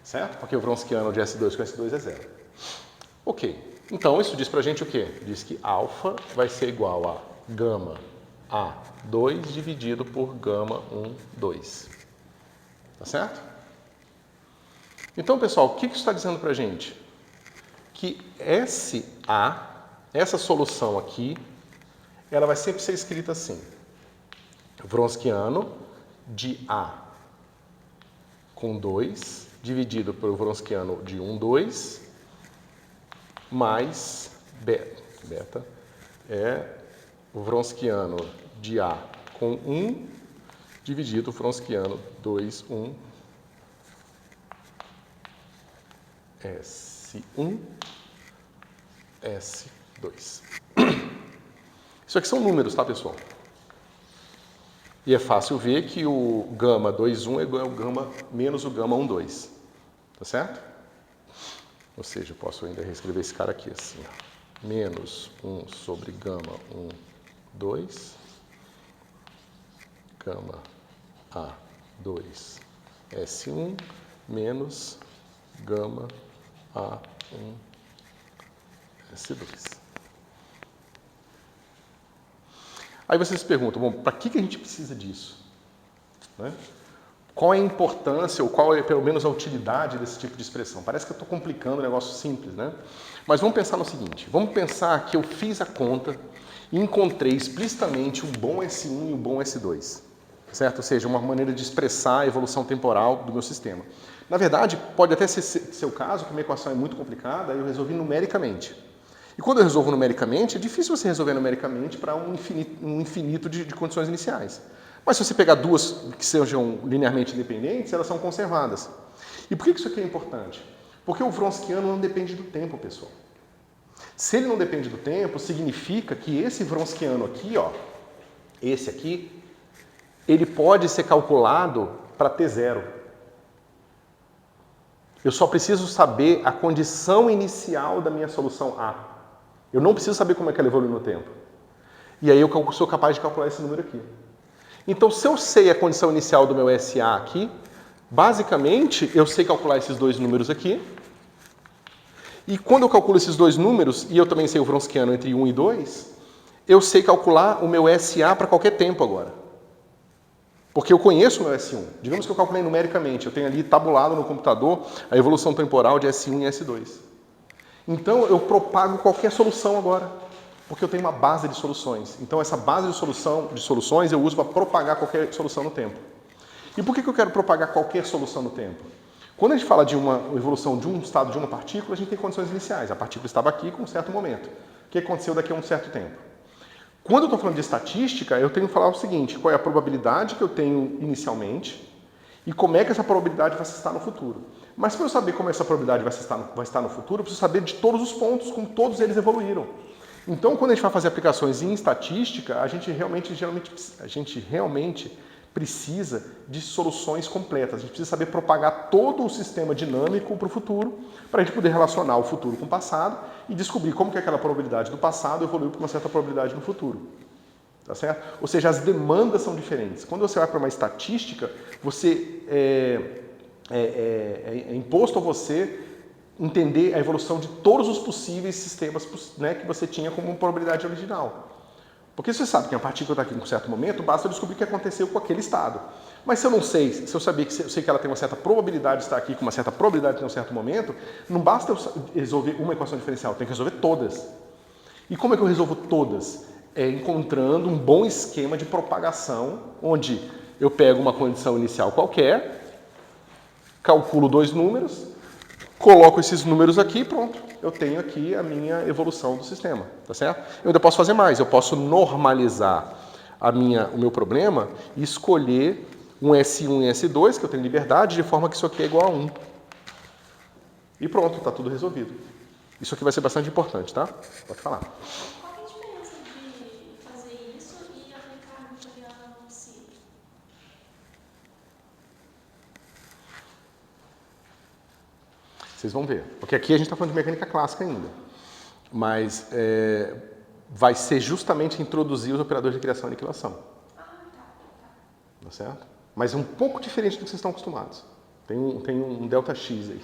A: Certo? Porque o Wronskiano de S2 com S2 é zero. Ok. Então, isso diz pra gente o quê? Diz que alfa vai ser igual a gama A2 dividido por gama 1, 2. Tá certo? Então, pessoal, o que isso está dizendo pra gente? Que SA, essa solução aqui, ela vai sempre ser escrita assim. Wronskiano de A com 2, dividido pelo Wronskiano de 1, 2, mais beta é o Wronskiano de A com 1, dividido pelo Wronskiano 2, 1, S1, S2. Isso aqui são números, tá, pessoal? E é fácil ver que o gama 2, 1 é igual ao gama menos o gama 1, 2. Tá certo? Ou seja, eu posso ainda reescrever esse cara aqui assim. Ó. Menos 1 sobre gama 1, 2. Gama A2, S1, menos gama A1, S2. Aí vocês se perguntam, bom, para que a gente precisa disso? Né? Qual é a importância, ou qual é pelo menos a utilidade desse tipo de expressão? Parece que eu estou complicando um negócio simples, né? Mas vamos pensar no seguinte, vamos pensar que eu fiz a conta e encontrei explicitamente um bom S1 e um bom S2. Certo? Ou seja, uma maneira de expressar a evolução temporal do meu sistema. Na verdade, pode até ser o caso que a minha equação é muito complicada e eu resolvi numericamente. E quando eu resolvo numericamente, é difícil você resolver numericamente para um infinito de condições iniciais. Mas se você pegar duas que sejam linearmente independentes, elas são conservadas. E por que isso aqui é importante? Porque o Wronskiano não depende do tempo, pessoal. Se ele não depende do tempo, significa que esse Wronskiano aqui, ó, esse aqui, ele pode ser calculado para T0. Eu só preciso saber a condição inicial da minha solução A. Eu não preciso saber como é que ela evolui no tempo. E aí eu sou capaz de calcular esse número aqui. Então, se eu sei a condição inicial do meu SA aqui, basicamente eu sei calcular esses dois números aqui. E quando eu calculo esses dois números, e eu também sei o Wronskiano entre 1 e 2, eu sei calcular o meu SA para qualquer tempo agora. Porque eu conheço o meu S1. Digamos que eu calculei numericamente, eu tenho ali tabulado no computador a evolução temporal de S1 e S2. Então eu propago qualquer solução agora, porque eu tenho uma base de soluções. Então essa base de soluções eu uso para propagar qualquer solução no tempo. E por que eu quero propagar qualquer solução no tempo? Quando a gente fala de uma evolução de um estado de uma partícula, a gente tem condições iniciais. A partícula estava aqui com um certo momento. O que aconteceu daqui a um certo tempo? Quando eu estou falando de estatística, eu tenho que falar o seguinte: qual é a probabilidade que eu tenho inicialmente e como é que essa probabilidade vai se estar no futuro. Mas para eu saber como essa probabilidade vai estar no futuro, eu preciso saber de todos os pontos, como todos eles evoluíram. Então, quando a gente vai fazer aplicações em estatística, a gente realmente precisa de soluções completas. A gente precisa saber propagar todo o sistema dinâmico para o futuro, para a gente poder relacionar o futuro com o passado e descobrir como que aquela probabilidade do passado evoluiu para uma certa probabilidade no futuro. Tá certo? Ou seja, as demandas são diferentes. Quando você vai para uma estatística, você é imposto a você entender a evolução de todos os possíveis sistemas, né, que você tinha como probabilidade original. Porque você sabe que a partícula está aqui em um certo momento, basta eu descobrir o que aconteceu com aquele estado. Mas se eu não sei, se eu sei que ela tem uma certa probabilidade de estar aqui com uma certa probabilidade em um certo momento, não basta eu resolver uma equação diferencial, eu tenho que resolver todas. E como é que eu resolvo todas? É encontrando um bom esquema de propagação, onde eu pego uma condição inicial qualquer, calculo dois números, coloco esses números aqui e pronto. Eu tenho aqui a minha evolução do sistema, tá certo? Eu ainda posso fazer mais, eu posso normalizar o meu problema e escolher um S1 e S2, que eu tenho liberdade, de forma que isso aqui é igual a 1. E pronto, está tudo resolvido. Isso aqui vai ser bastante importante, tá? Pode falar.
B: Qual é a diferença de fazer isso e aplicar a Newtoniana em si?
A: Vocês vão ver. Porque aqui a gente está falando de mecânica clássica ainda. Mas vai ser justamente introduzir os operadores de criação e aniquilação. Tá certo? Mas é um pouco diferente do que vocês estão acostumados. Tem um delta X aí,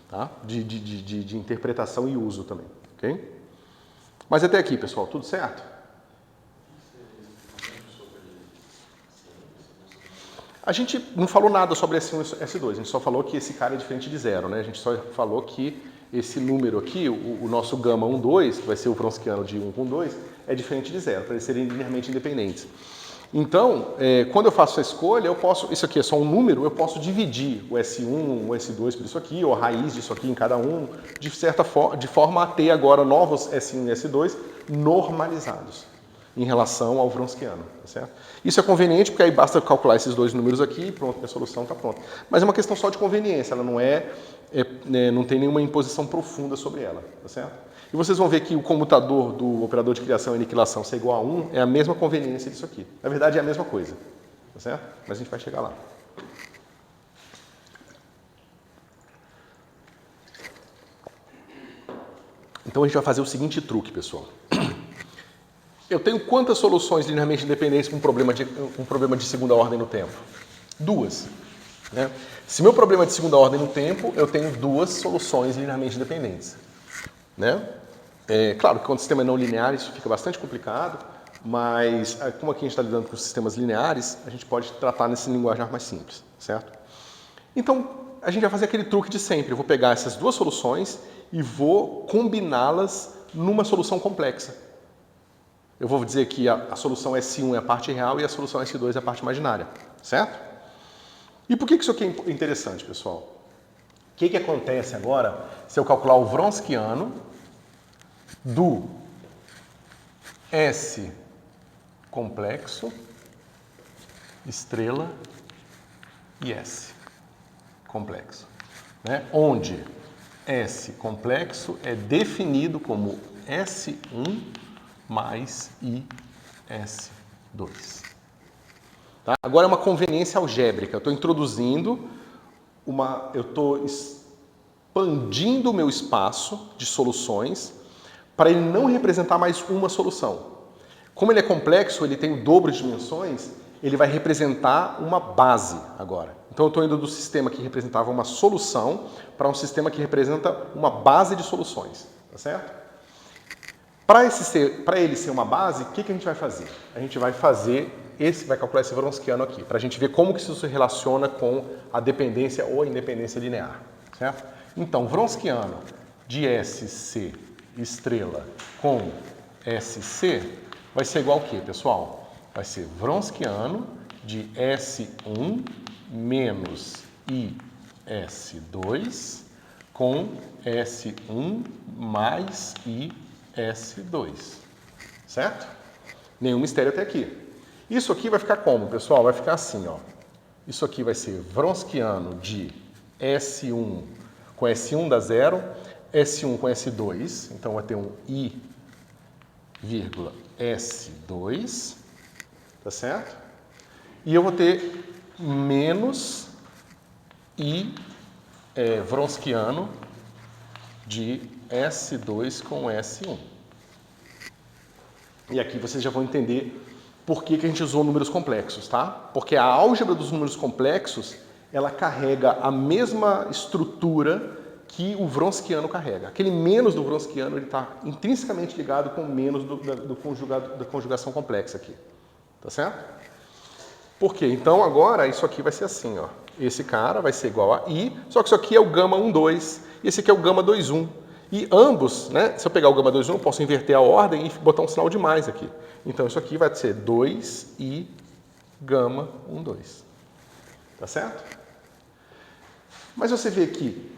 A: tá? De interpretação e uso também. Ok? Mas até aqui, pessoal, tudo certo? A gente não falou nada sobre S1 e S2, a gente só falou que esse cara é diferente de zero, né? A gente só falou que esse número aqui, o nosso gama 1, 2, que vai ser o Wronskiano de 1 com 2, é diferente de zero, para eles serem linearmente independentes. Então, quando eu faço essa escolha, eu posso, isso aqui é só um número, eu posso dividir o S1, o S2 por isso aqui, ou a raiz disso aqui em cada um, de forma a ter agora novos S1 e S2 normalizados em relação ao Wronskiano, tá certo? Isso é conveniente porque aí basta calcular esses dois números aqui e pronto, a solução está pronta. Mas é uma questão só de conveniência, ela não tem nenhuma imposição profunda sobre ela, tá certo? E vocês vão ver que o comutador do operador de criação e aniquilação ser igual a 1 é a mesma conveniência disso aqui. Na verdade é a mesma coisa, tá certo? Mas a gente vai chegar lá. Então a gente vai fazer o seguinte truque, pessoal. Eu tenho quantas soluções linearmente independentes com um problema de segunda ordem no tempo? Duas. Né? Se meu problema é de segunda ordem no tempo, eu tenho duas soluções linearmente independentes. Né? Claro que quando o sistema é não linear, isso fica bastante complicado, mas como aqui a gente está lidando com sistemas lineares, a gente pode tratar nesse linguajar mais simples, certo? Então, a gente vai fazer aquele truque de sempre. Eu vou pegar essas duas soluções e vou combiná-las numa solução complexa. Eu vou dizer que a solução S1 é a parte real e a solução S2 é a parte imaginária, certo? E por que isso aqui é interessante, pessoal? O que acontece agora se eu calcular o Wronskiano do S complexo estrela e S complexo, né? Onde S complexo é definido como S1 mais IS2. Tá? Agora é uma conveniência algébrica. Eu estou introduzindo eu estou expandindo o meu espaço de soluções para ele não representar mais uma solução. Como ele é complexo, ele tem o dobro de dimensões, ele vai representar uma base agora. Então eu estou indo do sistema que representava uma solução para um sistema que representa uma base de soluções, tá certo? Para ele ser uma base, o que a gente vai fazer? A gente vai vai calcular esse Wronskiano aqui, para a gente ver como que isso se relaciona com a dependência ou a independência linear, certo? Então, Wronskiano de SC estrela com SC vai ser igual ao quê, pessoal? Vai ser Wronskiano de S1 menos IS2 com S1 mais IS2, certo? Nenhum mistério até aqui. Isso aqui vai ficar como, pessoal? Vai ficar assim, ó. Isso aqui vai ser Wronskiano de S1 com S1 dá zero, S1 com S2, então vai ter um I, vírgula, S2, tá certo? E eu vou ter menos I Wronskiano de S2 com S1. E aqui vocês já vão entender por que a gente usou números complexos, tá? Porque a álgebra dos números complexos, ela carrega a mesma estrutura que o Wronskiano carrega. Aquele menos do Wronskiano está intrinsecamente ligado com o menos da conjugação complexa aqui. Tá certo? Por quê? Então agora isso aqui vai ser assim, ó. Esse cara vai ser igual a I, só que isso aqui é o gama 1, 2, e esse aqui é o gama 2, 1. E ambos, né, se eu pegar o gama 2, 1, eu posso inverter a ordem e botar um sinal de mais aqui. Então isso aqui vai ser 2I gama 1, 2. Tá certo? Mas você vê que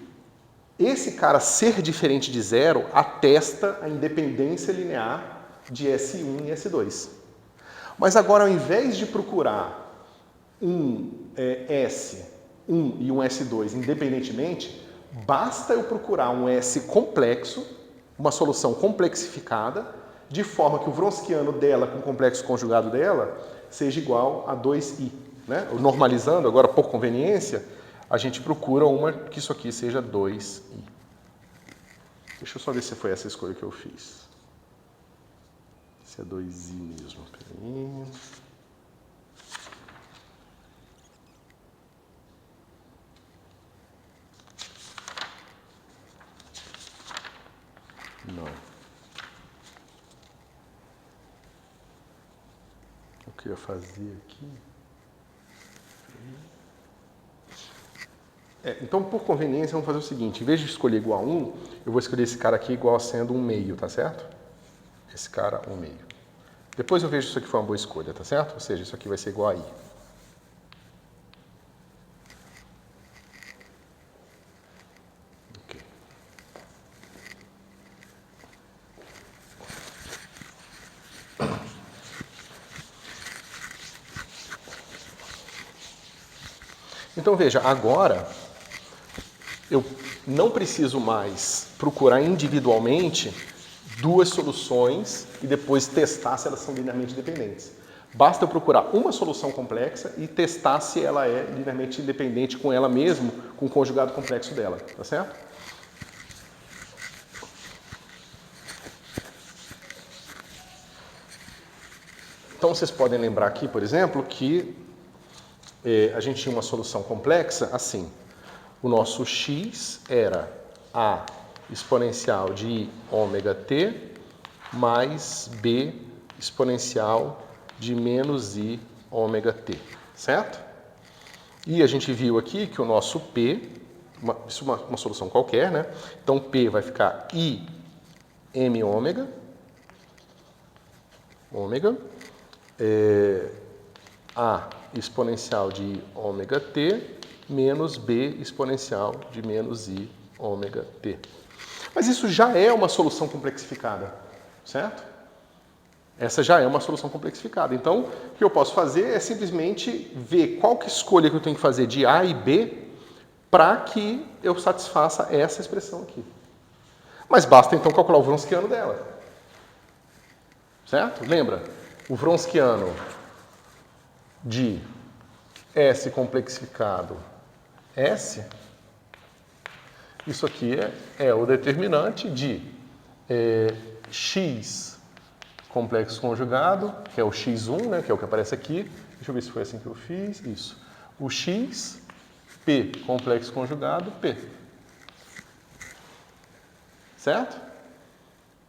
A: esse cara ser diferente de zero atesta a independência linear de S1 e S2. Mas agora, ao invés de procurar um S1 e um S2 independentemente, basta eu procurar um S complexo, uma solução complexificada, de forma que o Wronskiano dela com o complexo conjugado dela seja igual a 2i. Né? Normalizando, agora por conveniência, a gente procura uma que isso aqui seja 2i. Deixa eu só ver se foi essa escolha que eu fiz. Se é 2i mesmo. Peraí. Não. O que eu ia fazer aqui? Então, por conveniência, vamos fazer o seguinte. Em vez de escolher igual a 1, eu vou escolher esse cara aqui igual a sendo 1 meio, tá certo? Esse cara, 1 meio. Depois eu vejo se isso aqui foi uma boa escolha, tá certo? Ou seja, isso aqui vai ser igual a I. Ok. Então, veja, agora eu não preciso mais procurar individualmente duas soluções e depois testar se elas são linearmente dependentes. Basta eu procurar uma solução complexa e testar se ela é linearmente independente com ela mesma, com o conjugado complexo dela, tá certo? Então vocês podem lembrar aqui, por exemplo, que a gente tinha uma solução complexa assim. O nosso x era a exponencial de ômega t mais b exponencial de menos i ômega t, certo? E a gente viu aqui que o nosso p, isso é uma solução qualquer, né? Então p vai ficar i m ômega, a exponencial de ômega t menos b exponencial de menos i ômega t. Mas isso já é uma solução complexificada, certo? Essa já é uma solução complexificada. Então, o que eu posso fazer é simplesmente ver qual que escolha que eu tenho que fazer de A e B para que eu satisfaça essa expressão aqui. Mas basta então calcular o Wronskiano dela. Certo? Lembra? O Wronskiano de S complexificado S, isso aqui é o determinante de X complexo conjugado, que é o x1, né, que é o que aparece aqui. Deixa eu ver se foi assim que eu fiz. Isso. O x, P complexo conjugado, P. Certo?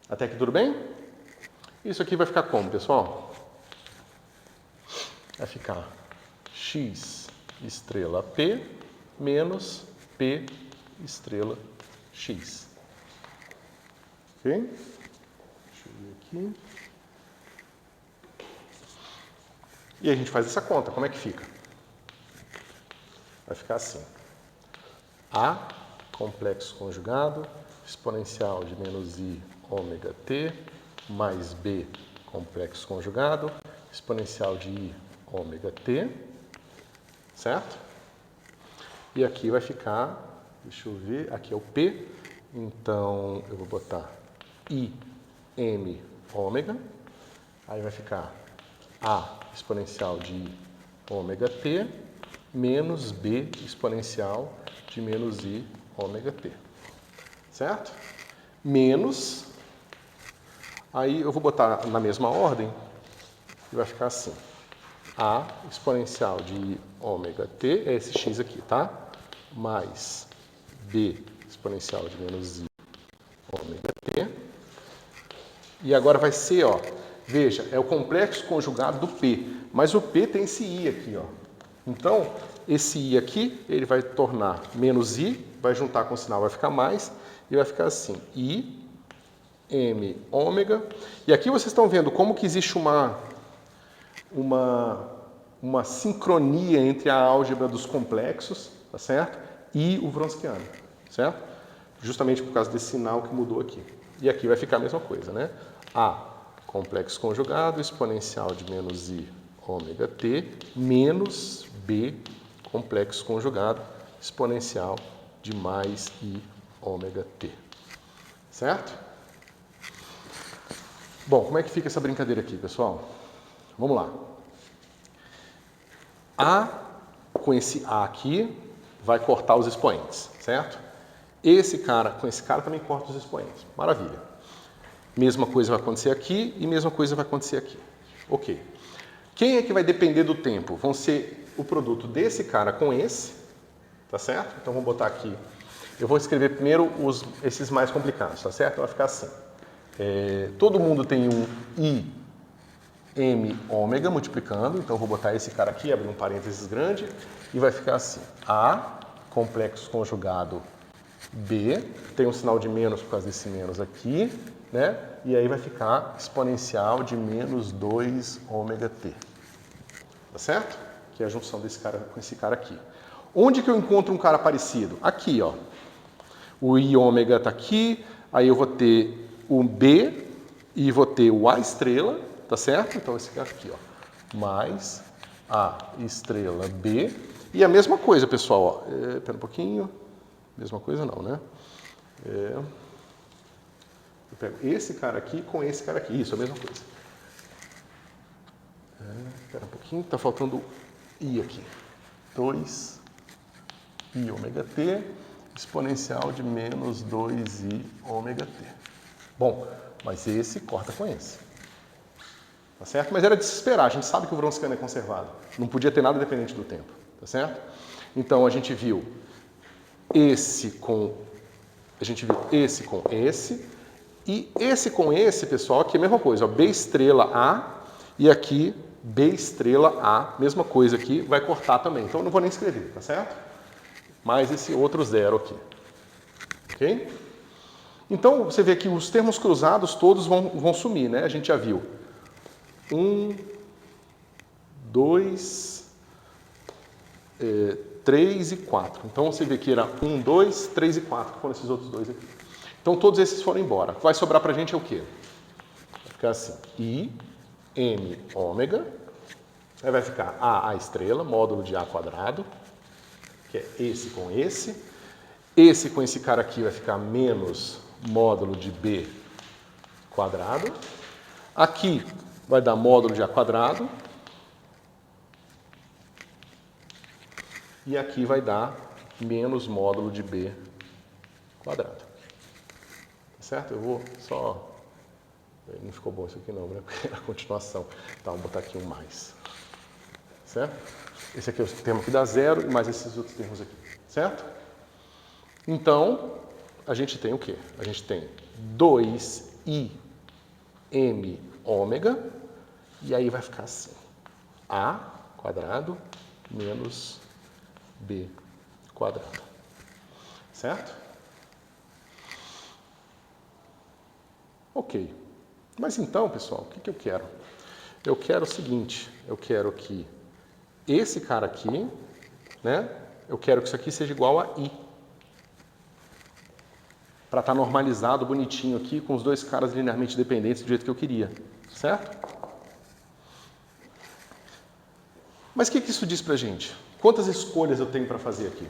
A: Até aqui tudo bem? Isso aqui vai ficar como, pessoal? Vai ficar x estrela P menos P estrela X. Ok? Deixa eu ver aqui. E a gente faz essa conta. Como é que fica? Vai ficar assim. A complexo conjugado exponencial de menos I ômega T mais B complexo conjugado exponencial de I ômega T. Certo? E aqui vai ficar, deixa eu ver, aqui é o P. Então, eu vou botar I M ômega. Aí vai ficar A exponencial de ômega t menos B exponencial de menos I ômega t. Certo? Menos, aí eu vou botar na mesma ordem e vai ficar assim. A exponencial de I ômega t, é esse x aqui, tá? Mais B exponencial de menos I ômega t. E agora vai ser, ó, veja, é o complexo conjugado do P, mas o P tem esse I aqui, ó. Então, esse I aqui, ele vai tornar menos I, vai juntar com o sinal, vai ficar mais, e vai ficar assim, I, M, ômega. E aqui vocês estão vendo como que existe uma sincronia entre a álgebra dos complexos, tá certo? E o Wronskiano, certo? Justamente por causa desse sinal que mudou aqui. E aqui vai ficar a mesma coisa, né? A complexo conjugado exponencial de menos I ômega t menos B complexo conjugado exponencial de mais I ômega t. Certo? Bom, como é que fica essa brincadeira aqui, pessoal? Vamos lá. A com esse A aqui vai cortar os expoentes, certo? Esse cara com esse cara também corta os expoentes. Maravilha. Mesma coisa vai acontecer aqui e mesma coisa vai acontecer aqui. Ok. Quem é que vai depender do tempo? Vão ser o produto desse cara com esse, tá certo? Então vamos botar aqui. Eu vou escrever primeiro esses mais complicados, tá certo? Vai ficar assim. Todo mundo tem um I M ômega multiplicando, então eu vou botar esse cara aqui, abrir um parênteses grande, e vai ficar assim. A complexo conjugado B, tem um sinal de menos por causa desse menos aqui, né? E aí vai ficar exponencial de menos 2 ômega t. Tá certo? Que é a junção desse cara com esse cara aqui. Onde que eu encontro um cara parecido? Aqui, ó. O I ômega tá aqui, aí eu vou ter o B e vou ter o A estrela, tá certo? Então esse cara aqui, ó. Mais A estrela B. E a mesma coisa, pessoal, ó. Espera um pouquinho. Mesma coisa não, né? Eu pego esse cara aqui com esse cara aqui. Isso, a mesma coisa. Espera um pouquinho, tá faltando I aqui. 2 I ômega t exponencial de menos 2I ômega t. Bom, mas esse corta com esse. Tá certo? Mas era de se esperar. A gente sabe que o Wronskiano é conservado. Não podia ter nada dependente do tempo. Tá certo? Então, a gente viu esse com esse, e esse com esse, pessoal, aqui é a mesma coisa, ó, B estrela A, e aqui B estrela A, mesma coisa aqui, vai cortar também. Então eu não vou nem escrever, tá certo? Mais esse outro zero aqui. Ok? Então você vê que os termos cruzados todos vão sumir, né? A gente já viu 1, 2, 3 e 4. Então você vê que era 1, 2, 3 e 4, que foram esses outros dois aqui. Então todos esses foram embora. Vai sobrar pra gente é o quê? Vai ficar assim. I M ômega. Aí vai ficar A estrela, módulo de A quadrado, que é esse com esse. Esse com esse cara aqui vai ficar menos módulo de B quadrado. Aqui vai dar módulo de A quadrado. E aqui vai dar menos módulo de B quadrado. Tá certo? Eu vou só... Não ficou bom isso aqui não, né? Porque é a continuação. Tá, vou botar aqui um mais. Certo? Esse aqui é o termo que dá zero e mais esses outros termos aqui. Certo? Então, a gente tem o quê? A gente tem 2i m ômega, e aí vai ficar assim. A quadrado menos B quadrado. Certo? Ok. Mas então, pessoal, o que eu quero? Eu quero o seguinte, eu quero que esse cara aqui, né? Eu quero que isso aqui seja igual a I. Para estar normalizado, bonitinho aqui, com os dois caras linearmente dependentes do jeito que eu queria. Certo? Mas o que isso diz pra gente? Quantas escolhas eu tenho para fazer aqui?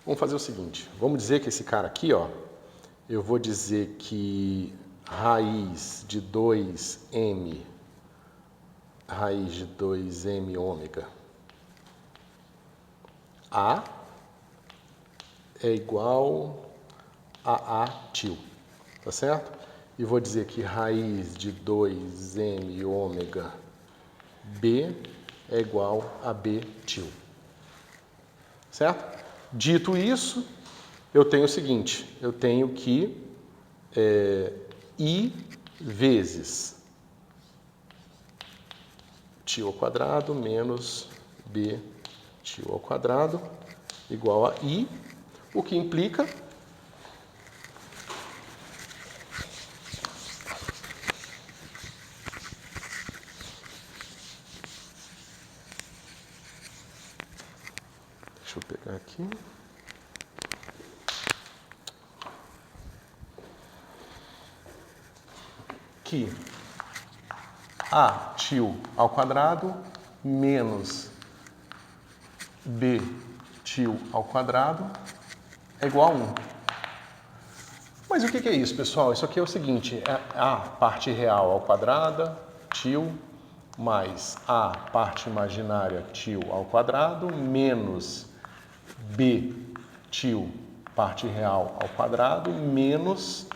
A: Vamos fazer o seguinte, vamos dizer que esse cara aqui, ó, eu vou dizer que raiz de 2m ômega A é igual a A til, tá certo? E vou dizer que raiz de 2m ômega B é igual a B til, certo? Dito isso, eu tenho o seguinte, eu tenho que I vezes til ao quadrado menos B til ao quadrado igual a I, o que implica deixa eu pegar aqui. Que A til ao quadrado menos B til ao quadrado é igual a 1. Mas o que é isso, pessoal? Isso aqui é o seguinte, é A parte real ao quadrado, til, mais A parte imaginária til ao quadrado, menos B til parte real ao quadrado, menos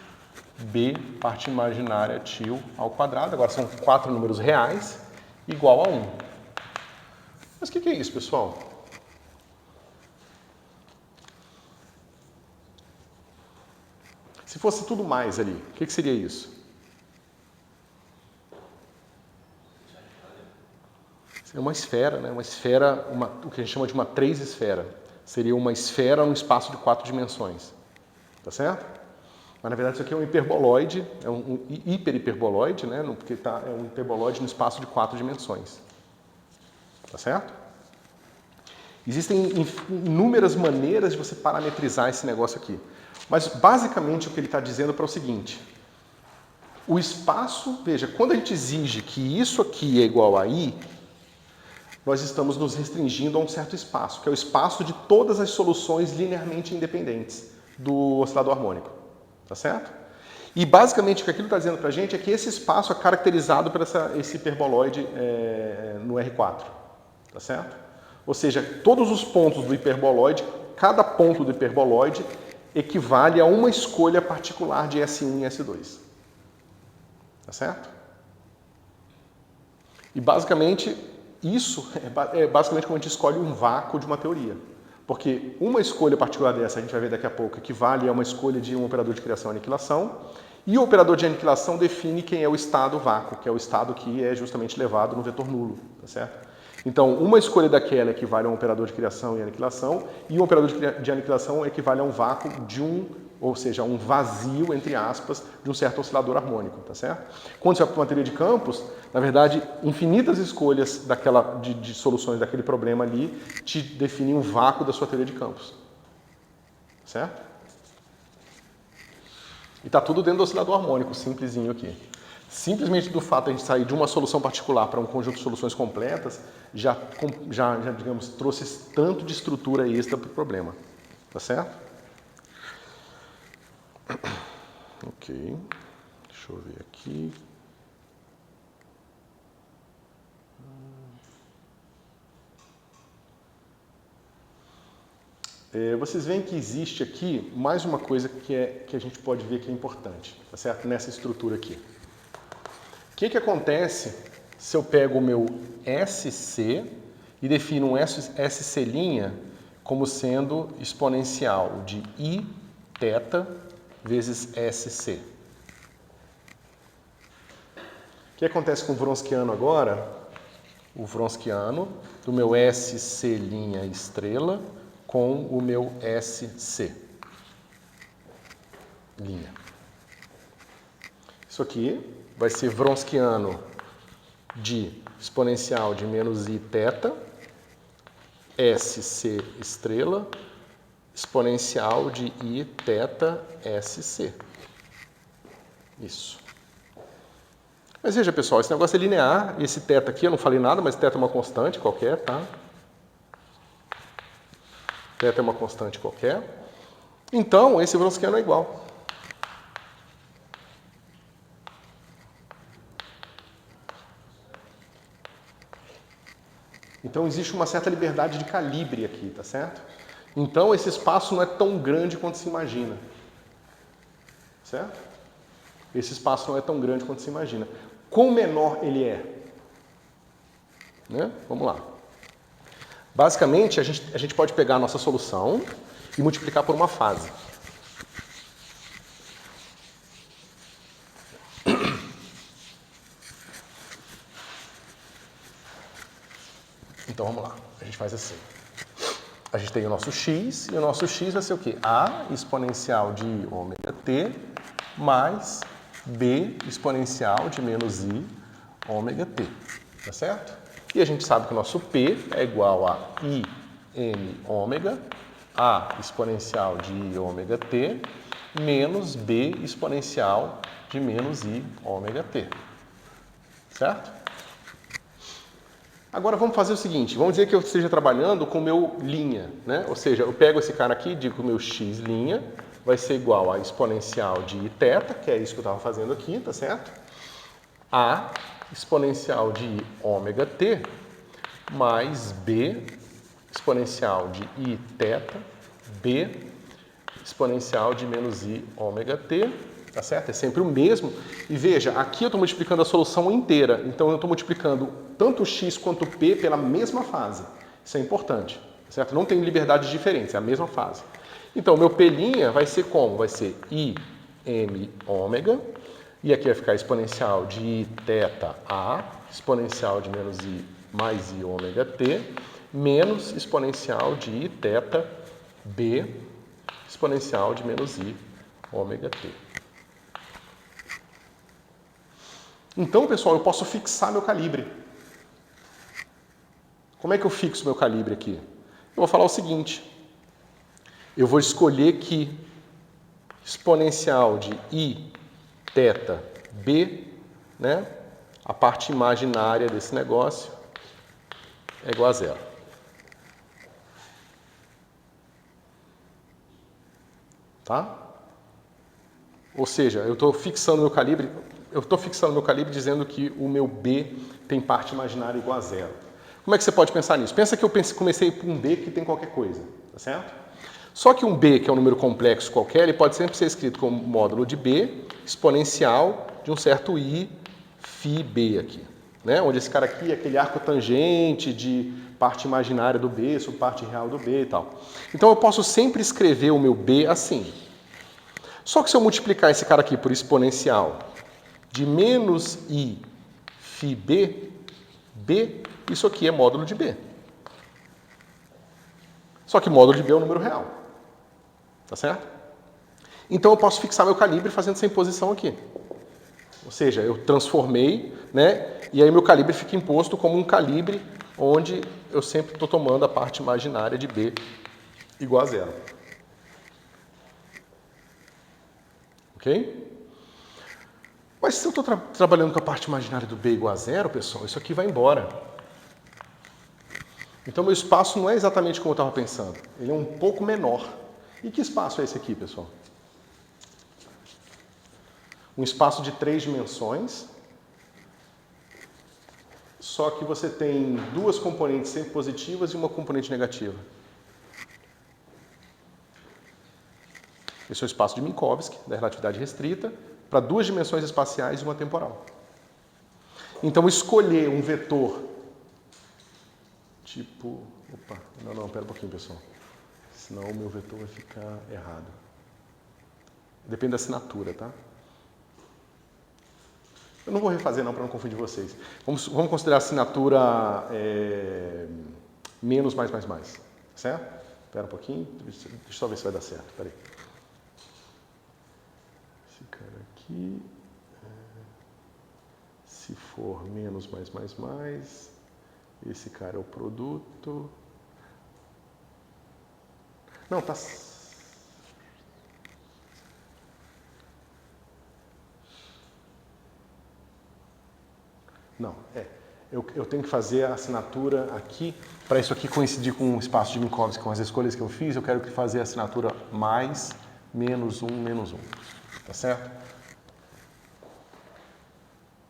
A: B parte imaginária til ao quadrado. Agora são 4 números reais, igual a 1. Mas o que é isso, pessoal? Se fosse tudo mais ali, o que seria isso? É uma esfera, né? Uma esfera, o que a gente chama de uma 3-esfera. Seria uma esfera num espaço de 4 dimensões. Tá certo? Mas na verdade isso aqui é um hiperboloide, é um hiperhiperboloide, né? Porque é um hiperboloide no espaço de 4 dimensões. Tá certo? Existem inúmeras maneiras de você parametrizar esse negócio aqui. Mas basicamente o que ele está dizendo é o seguinte. O espaço, veja, quando a gente exige que isso aqui é igual a I, nós estamos nos restringindo a um certo espaço, que é o espaço de todas as soluções linearmente independentes do oscilador harmônico. Tá certo? E basicamente o que aquilo está dizendo para a gente é que esse espaço é caracterizado por esse hiperboloide no R4. Tá certo? Ou seja, todos os pontos do hiperboloide, cada ponto do hiperboloide equivale a uma escolha particular de S1 e S2. Tá certo? E basicamente, isso é basicamente como a gente escolhe um vácuo de uma teoria. Porque uma escolha particular dessa, a gente vai ver daqui a pouco, equivale a uma escolha de um operador de criação e aniquilação. E o operador de aniquilação define quem é o estado vácuo, que é o estado que é justamente levado no vetor nulo. Tá certo? Então, uma escolha daquela equivale a um operador de criação e aniquilação, e um operador de aniquilação equivale a um vácuo de ou seja, um vazio, entre aspas, de um certo oscilador harmônico, tá certo? Quando você vai para uma teoria de campos, na verdade, infinitas escolhas de soluções daquele problema ali te definem um vácuo da sua teoria de campos. Certo? E está tudo dentro do oscilador harmônico, simplesinho aqui. Simplesmente do fato de a gente sair de uma solução particular para um conjunto de soluções completas, já digamos, trouxe esse tanto de estrutura extra para o problema. Tá certo? Ok. Deixa eu ver aqui. Vocês veem que existe aqui mais uma coisa que a gente pode ver que é importante, tá certo? Nessa estrutura aqui. O que acontece se eu pego o meu SC e defino um SC' como sendo exponencial de I θ vezes SC? O que acontece com o Wronskiano agora? O Wronskiano do meu SC' estrela com o meu SC'. Isso aqui vai ser Wronskiano de exponencial de menos I θ, SC estrela, exponencial de I θ SC. Isso. Mas veja, pessoal, esse negócio é linear, e esse θ aqui, eu não falei nada, mas θ é uma constante qualquer, tá? θ é uma constante qualquer. Então, esse Wronskiano é igual. Então, existe uma certa liberdade de calibre aqui, tá certo? Então, esse espaço não é tão grande quanto se imagina. Certo? Esse espaço não é tão grande quanto se imagina. Quão menor ele é? Né? Vamos lá. Basicamente, a gente pode pegar a nossa solução e multiplicar por uma fase. Então, vamos lá. A gente faz assim. A gente tem o nosso x, e o nosso x vai ser o quê? A exponencial de ômega t mais b exponencial de menos i ômega t. Tá certo? E a gente sabe que o nosso p é igual a i m ômega, a exponencial de i ômega t, menos b exponencial de menos i ômega t. Certo? Agora vamos fazer o seguinte, vamos dizer que eu esteja trabalhando com o meu linha, né? Ou seja, eu pego esse cara aqui e digo que o meu x' vai ser igual a exponencial de i θ, que é isso que eu estava fazendo aqui, tá certo? A exponencial de i ômega t mais b exponencial de i θ, b exponencial de menos i ômega t, tá certo? É sempre o mesmo. E veja, aqui eu estou multiplicando a solução inteira, então eu estou multiplicando tanto o x quanto o p pela mesma fase. Isso é importante, certo? Não tem liberdade diferente, é a mesma fase. Então, meu p' vai ser como? Vai ser i m ômega, e aqui vai ficar exponencial de i θ a, exponencial de menos i mais i ômega t, menos exponencial de i θ b, exponencial de menos i ômega t. Então, pessoal, eu posso fixar meu calibre. Como é que eu fixo meu calibre aqui? Eu vou falar o seguinte. Eu vou escolher que exponencial de i θ b, né, a parte imaginária desse negócio, é igual a zero. Tá? Ou seja, eu estou fixando meu calibre, dizendo que o meu b tem parte imaginária igual a zero. Como é que você pode pensar nisso? Pensa que eu comecei por um b que tem qualquer coisa, tá certo? Só que um b, que é um número complexo qualquer, ele pode sempre ser escrito como módulo de b exponencial de um certo i φ b aqui, né? Onde esse cara aqui é aquele arco tangente de parte imaginária do b sobre parte real do b e tal. Então eu posso sempre escrever o meu b assim. Só que se eu multiplicar esse cara aqui por exponencial de menos i φ b, b, isso aqui é módulo de b. Só que módulo de b é um número real. Tá certo? Então eu posso fixar meu calibre fazendo essa imposição aqui. Ou seja, eu transformei, né? E aí meu calibre fica imposto como um calibre onde eu sempre estou tomando a parte imaginária de b igual a zero. ok? Mas se eu estou trabalhando com a parte imaginária do B igual a zero, pessoal, isso aqui vai embora. Então, meu espaço não é exatamente como eu estava pensando. Ele é um pouco menor. E que espaço é esse aqui, pessoal? Um espaço de 3 dimensões. Só que você tem 2 componentes sempre positivas e uma componente negativa. Esse é o espaço de Minkowski, da relatividade restrita, para 2 dimensões espaciais e uma temporal. Então, escolher um vetor tipo... Opa, não, pera um pouquinho, pessoal. Senão o meu vetor vai ficar errado. Depende da assinatura, tá? Eu não vou refazer não, para não confundir vocês. Vamos considerar a assinatura menos mais, certo? Espera um pouquinho, deixa eu só ver se vai dar certo, peraí. Esse cara aqui, se for menos mais, esse cara é o produto. Não, tá... Não, eu tenho que fazer a assinatura aqui, para isso aqui coincidir com o espaço de Minkowski, com as escolhas que eu fiz, eu quero fazer a assinatura mais, menos 1, tá certo?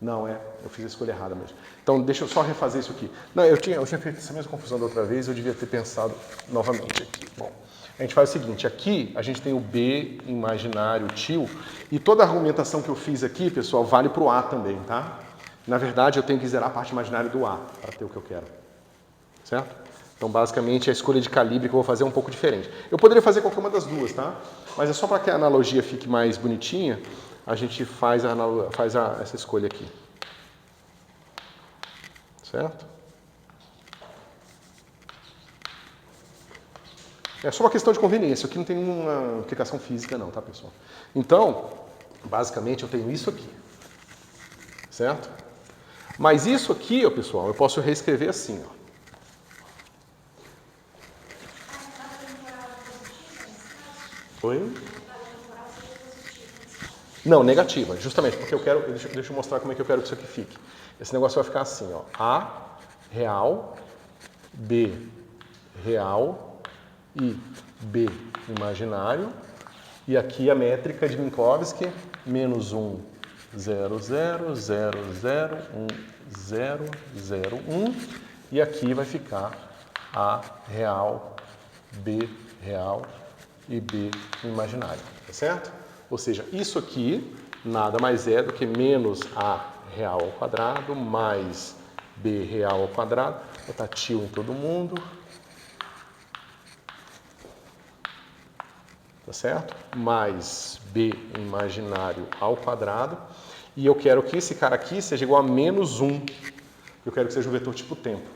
A: Não, eu fiz a escolha errada mesmo. Então, deixa eu só refazer isso aqui. Não, eu tinha feito essa mesma confusão da outra vez, eu devia ter pensado novamente aqui. Bom, a gente faz o seguinte, aqui a gente tem o B imaginário tio, e toda a argumentação que eu fiz aqui, pessoal, vale para o A também, tá? Na verdade, eu tenho que zerar a parte imaginária do A para ter o que eu quero. Certo? Então, basicamente, a escolha de calibre que eu vou fazer é um pouco diferente. Eu poderia fazer qualquer uma das duas, tá? Mas é só para que a analogia fique mais bonitinha, a gente faz essa escolha aqui. Certo? É só uma questão de conveniência. Aqui não tem nenhuma aplicação física não, tá, pessoal? Então, basicamente, eu tenho isso aqui. Certo? Mas isso aqui, ó, pessoal, eu posso reescrever assim, ó. Oi? Não, negativa, justamente, porque eu quero... Deixa eu mostrar como é que eu quero que isso aqui fique. Esse negócio vai ficar assim, ó. A real, B real e B imaginário. E aqui a métrica de Minkowski, menos 1, 0, 0, 0, 0, 1, 0, 0, 1. E aqui vai ficar A real, B real e B imaginário, tá certo? Ou seja, isso aqui nada mais é do que menos A real ao quadrado mais B real ao quadrado. Vou botar tio em todo mundo. Tá certo? Mais B imaginário ao quadrado. E eu quero que esse cara aqui seja igual a menos 1. Eu quero que seja um vetor tipo tempo.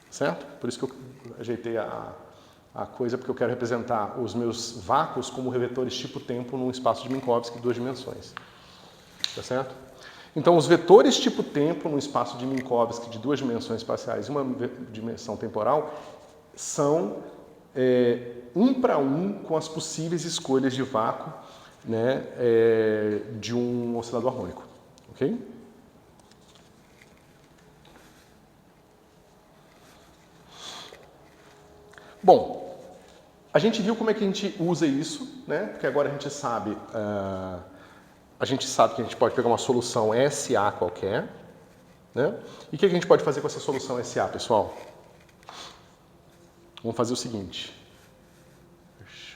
A: Certo? Por isso que eu ajeitei a coisa, porque eu quero representar os meus vácuos como vetores tipo tempo num espaço de Minkowski de 2 dimensões. Tá certo? Então, os vetores tipo tempo num espaço de Minkowski de 2 dimensões espaciais e uma dimensão temporal são 1 para 1 com as possíveis escolhas de vácuo, né, de um oscilador harmônico. Ok? Bom, a gente viu como é que a gente usa isso, né? Porque agora a gente sabe que a gente pode pegar uma solução SA qualquer, né? E o que a gente pode fazer com essa solução SA, pessoal? Vamos fazer o seguinte.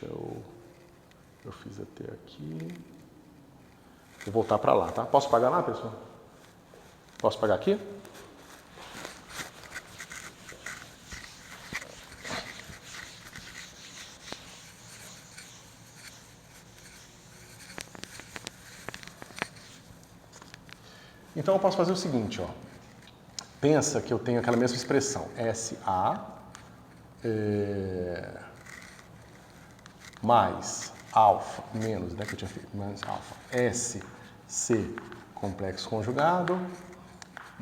A: Eu fiz até aqui. Vou voltar para lá, tá? Posso pagar lá, pessoal? Posso pagar aqui? Então eu posso fazer o seguinte, ó. Pensa que eu tenho aquela mesma expressão, SA mais alfa menos, né, que eu tinha feito, menos alfa, SC complexo conjugado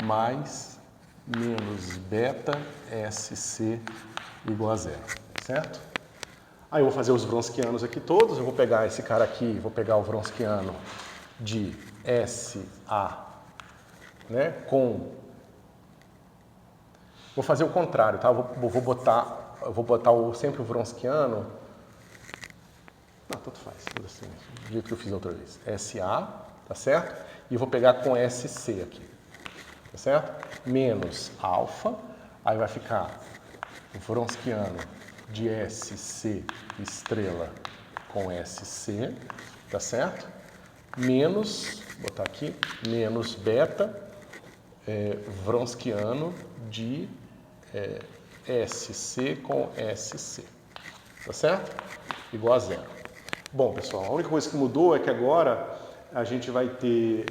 A: mais menos beta SC igual a 0, certo? Aí eu vou fazer os Wronskianos aqui todos, eu vou pegar esse cara aqui, vou pegar o Wronskiano de SA, né, Vou fazer o contrário, tá? Eu vou botar sempre o Wronskiano. Não, tanto faz, tudo assim, do jeito que eu fiz outra vez. SA, tá certo? E vou pegar com SC aqui, tá certo? Menos alfa, aí vai ficar o Wronskiano de SC estrela com SC, tá certo? Menos, vou botar aqui, menos beta, Wronskiano de SC com SC, tá certo? Igual a zero. Bom, pessoal, a única coisa que mudou é que agora a gente vai ter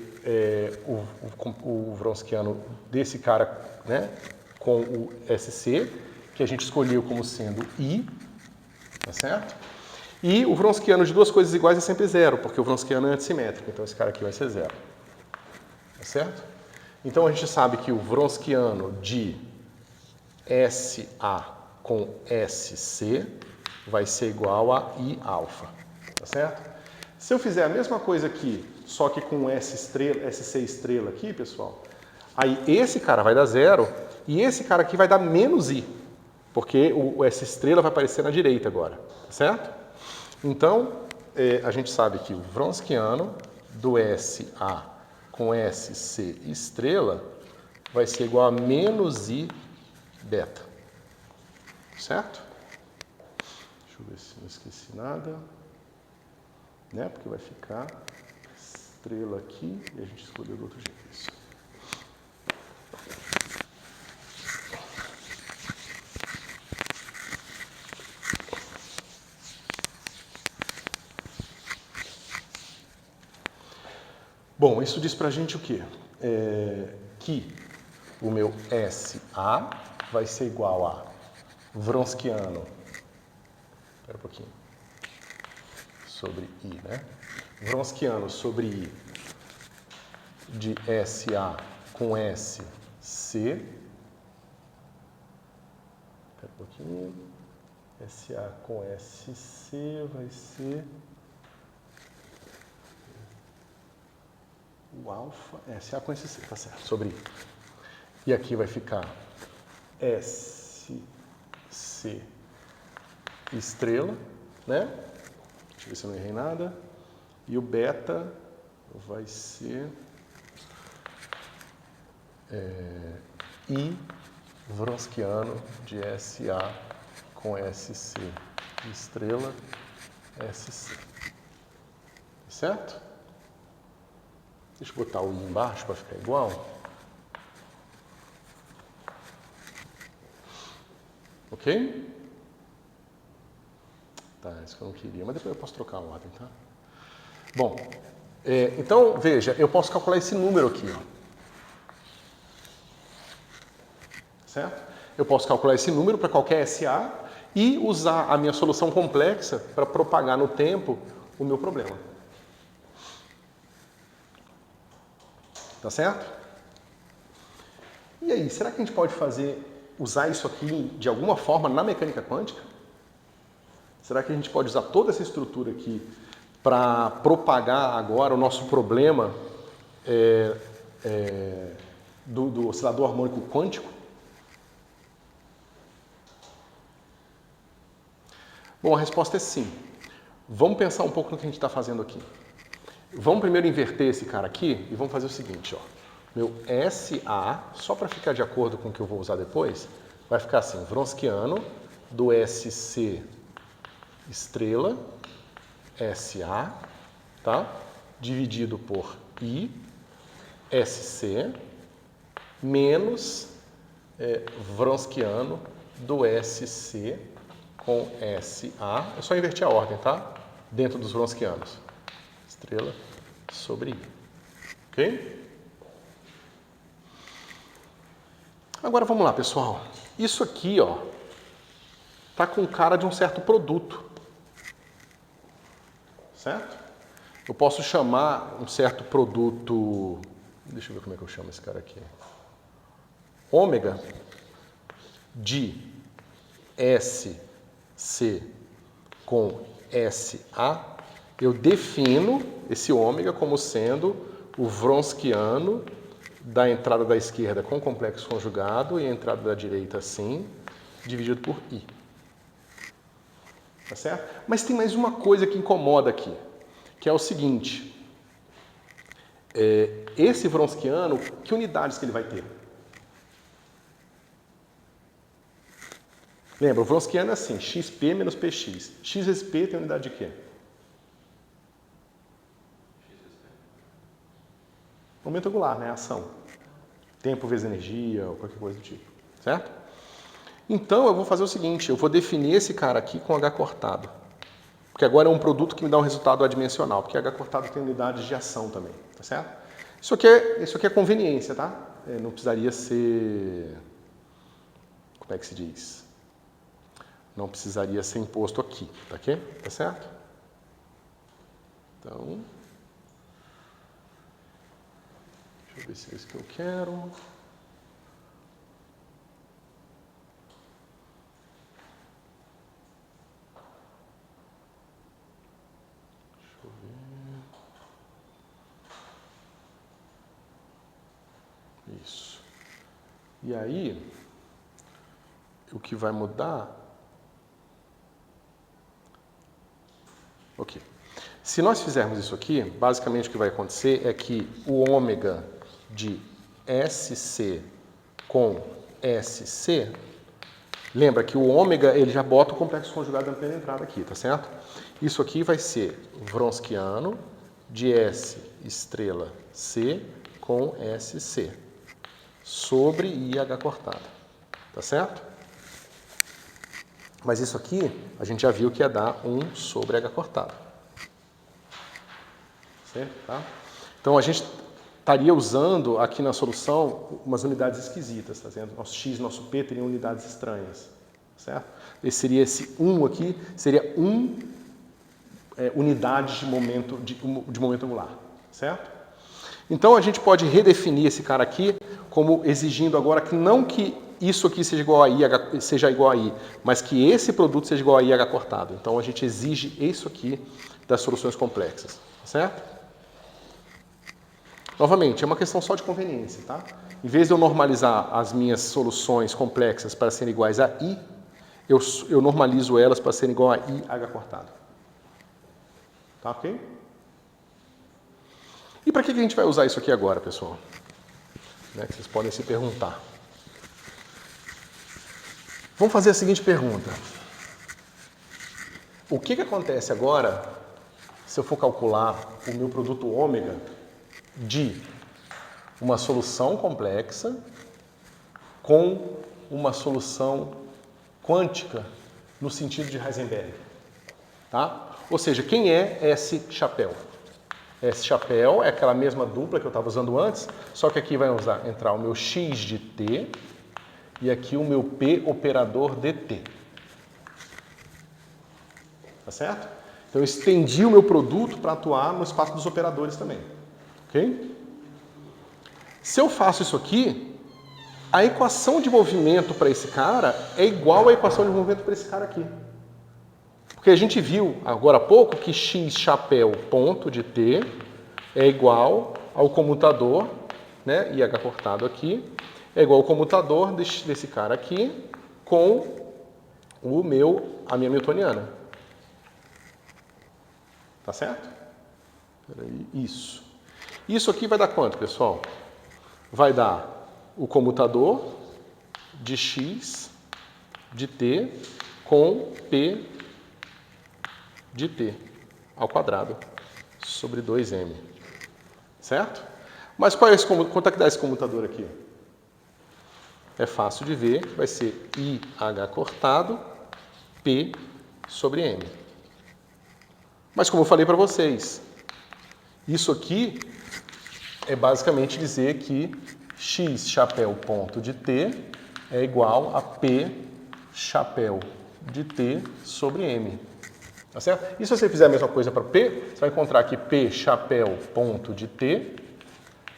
A: o Wronskiano desse cara, né, com o SC, que a gente escolheu como sendo I, tá certo? E o Wronskiano de duas coisas iguais é sempre zero, porque o Wronskiano é antissimétrico, então esse cara aqui vai ser zero, tá certo? Então a gente sabe que o Wronskiano de SA com SC vai ser igual a I alfa, tá certo? Se eu fizer a mesma coisa aqui, só que com SC estrela aqui, pessoal, aí esse cara vai dar zero e esse cara aqui vai dar menos I, porque o S estrela vai aparecer na direita agora, tá certo? Então, a gente sabe que o Wronskiano do SA com SC estrela vai ser igual a menos I beta, certo? Deixa eu ver se não esqueci nada, né? Porque vai ficar estrela aqui e a gente escolheu do outro jeito. Isso. Bom, isso diz pra gente o quê? Que o meu SA vai ser igual a Wronskiano, espera um pouquinho, sobre I, né? Wronskiano sobre I de SA com SC, espera um pouquinho, SA com SC vai ser o alfa, SA com SC, tá certo, sobre I. E aqui vai ficar SC estrela, né? Deixa eu ver se eu não errei nada. E o beta vai ser I Wronskiano de SA com SC estrela SC. Certo? Deixa eu botar o I embaixo para ficar igual. Ok? Tá, isso que eu não queria, mas depois eu posso trocar a ordem, tá? Bom, então, veja, eu posso calcular esse número aqui, ó. Certo? Eu posso calcular esse número para qualquer SA e usar a minha solução complexa para propagar no tempo o meu problema. Tá certo? E aí, será que a gente pode usar isso aqui de alguma forma na mecânica quântica? Será que a gente pode usar toda essa estrutura aqui para propagar agora o nosso problema do oscilador harmônico quântico? Bom, a resposta é sim. Vamos pensar um pouco no que a gente está fazendo aqui. Vamos primeiro inverter esse cara aqui e vamos fazer o seguinte, ó. Meu SA, só para ficar de acordo com o que eu vou usar depois, vai ficar assim, Wronskiano do SC estrela, SA, tá? Dividido por I, SC, menos Wronskiano do SC com SA. É só inverter a ordem, tá? Dentro dos Wronskianos. Estrela sobre I. Ok? Agora vamos lá, pessoal. Isso aqui, ó, tá com cara de um certo produto. Certo? Eu posso chamar um certo produto... Deixa eu ver como é que eu chamo esse cara aqui. Ômega de SC com SA, eu defino esse ômega como sendo o Wronskiano da entrada da esquerda com complexo conjugado e a entrada da direita assim, dividido por I. Tá certo? Mas tem mais uma coisa que incomoda aqui, que é o seguinte. Esse Wronskiano, que unidades que ele vai ter? Lembra, o Wronskiano é assim, xp menos px. X vezes p tem unidade de quê? Momento angular, né? Ação. Tempo vezes energia, ou qualquer coisa do tipo. Certo? Então, eu vou fazer o seguinte, eu vou definir esse cara aqui com H cortado. Porque agora é um produto que me dá um resultado adimensional, porque H cortado tem unidades de ação também, tá certo? Isso aqui é conveniência, tá? Não precisaria ser... Como é que se diz? Não precisaria ser imposto aqui, tá ok? Tá certo? Então... Deixa eu ver se é isso que eu quero. Isso. E aí, o que vai mudar... Ok. Se nós fizermos isso aqui, basicamente o que vai acontecer é que o ômega de SC com SC, lembra que o ômega ele já bota o complexo conjugado na primeira entrada aqui, tá certo? Isso aqui vai ser Wronskiano de S estrela C com SC sobre IH cortado, tá certo? Mas isso aqui a gente já viu que ia dar 1 sobre H cortado. Certo? Tá? Então a gente estaria usando aqui na solução umas unidades esquisitas, tá vendo? Nosso X, nosso P teriam unidades estranhas, certo? Esse seria esse 1 aqui, seria 1 unidade de momento angular, certo? Então a gente pode redefinir esse cara aqui como exigindo agora que não que isso aqui seja igual a I, mas que esse produto seja igual a IH cortado. Então a gente exige isso aqui das soluções complexas, certo? Novamente, é uma questão só de conveniência, tá? Em vez de eu normalizar as minhas soluções complexas para serem iguais a I, eu normalizo elas para serem igual a IH cortado. Tá ok? E para que a gente vai usar isso aqui agora, pessoal? Né, que vocês podem se perguntar. Vamos fazer a seguinte pergunta. O que acontece agora se eu for calcular o meu produto ômega de uma solução complexa com uma solução quântica no sentido de Heisenberg? Tá? Ou seja, quem é S chapéu? S chapéu é aquela mesma dupla que eu estava usando antes, só que aqui vai entrar o meu X de T e aqui o meu P operador dt. Tá certo? Então eu estendi o meu produto para atuar no espaço dos operadores também. Ok? Se eu faço isso aqui, a equação de movimento para esse cara é igual à equação de movimento para esse cara aqui. Porque a gente viu agora há pouco que x chapéu ponto de t é igual ao comutador, né, IH cortado aqui, é igual ao comutador desse cara aqui com a minha newtoniana. Tá certo? Isso. Isso aqui vai dar quanto, pessoal? Vai dar o comutador de x de t com p de t ao quadrado sobre 2m. Certo? Mas quanto é que dá esse comutador aqui? É fácil de ver, vai ser IH cortado P sobre M. Mas como eu falei para vocês, isso aqui é basicamente dizer que x chapéu ponto de t é igual a P chapéu de t sobre M. Tá certo? E se você fizer a mesma coisa para P, você vai encontrar que P chapéu ponto de t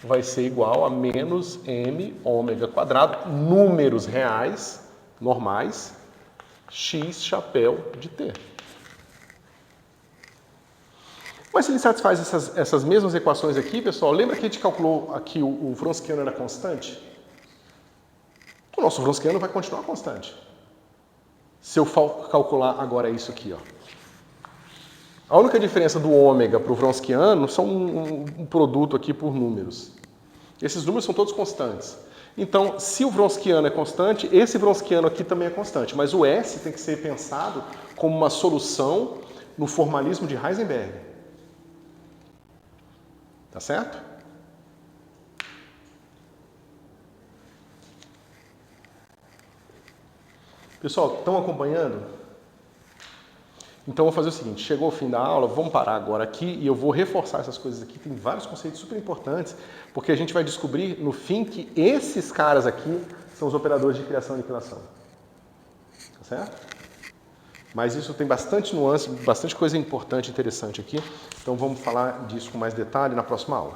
A: vai ser igual a menos m ômega quadrado, números reais, normais, x chapéu de t. Mas se ele satisfaz essas mesmas equações aqui, pessoal, lembra que a gente calculou aqui o Wronskiano era constante? O nosso Wronskiano vai continuar constante. Se eu calcular agora isso aqui, ó. A única diferença do ômega para o Wronskiano são um produto aqui por números. Esses números são todos constantes. Então, se o Wronskiano é constante, esse Wronskiano aqui também é constante. Mas o S tem que ser pensado como uma solução no formalismo de Heisenberg. Tá certo? Pessoal, estão acompanhando? Então, eu vou fazer o seguinte, chegou o fim da aula, vamos parar agora aqui e eu vou reforçar essas coisas aqui. Tem vários conceitos super importantes, porque a gente vai descobrir, no fim, que esses caras aqui são os operadores de criação e aniquilação. Tá certo? Mas isso tem bastante nuance, bastante coisa importante e interessante aqui. Então, vamos falar disso com mais detalhe na próxima aula.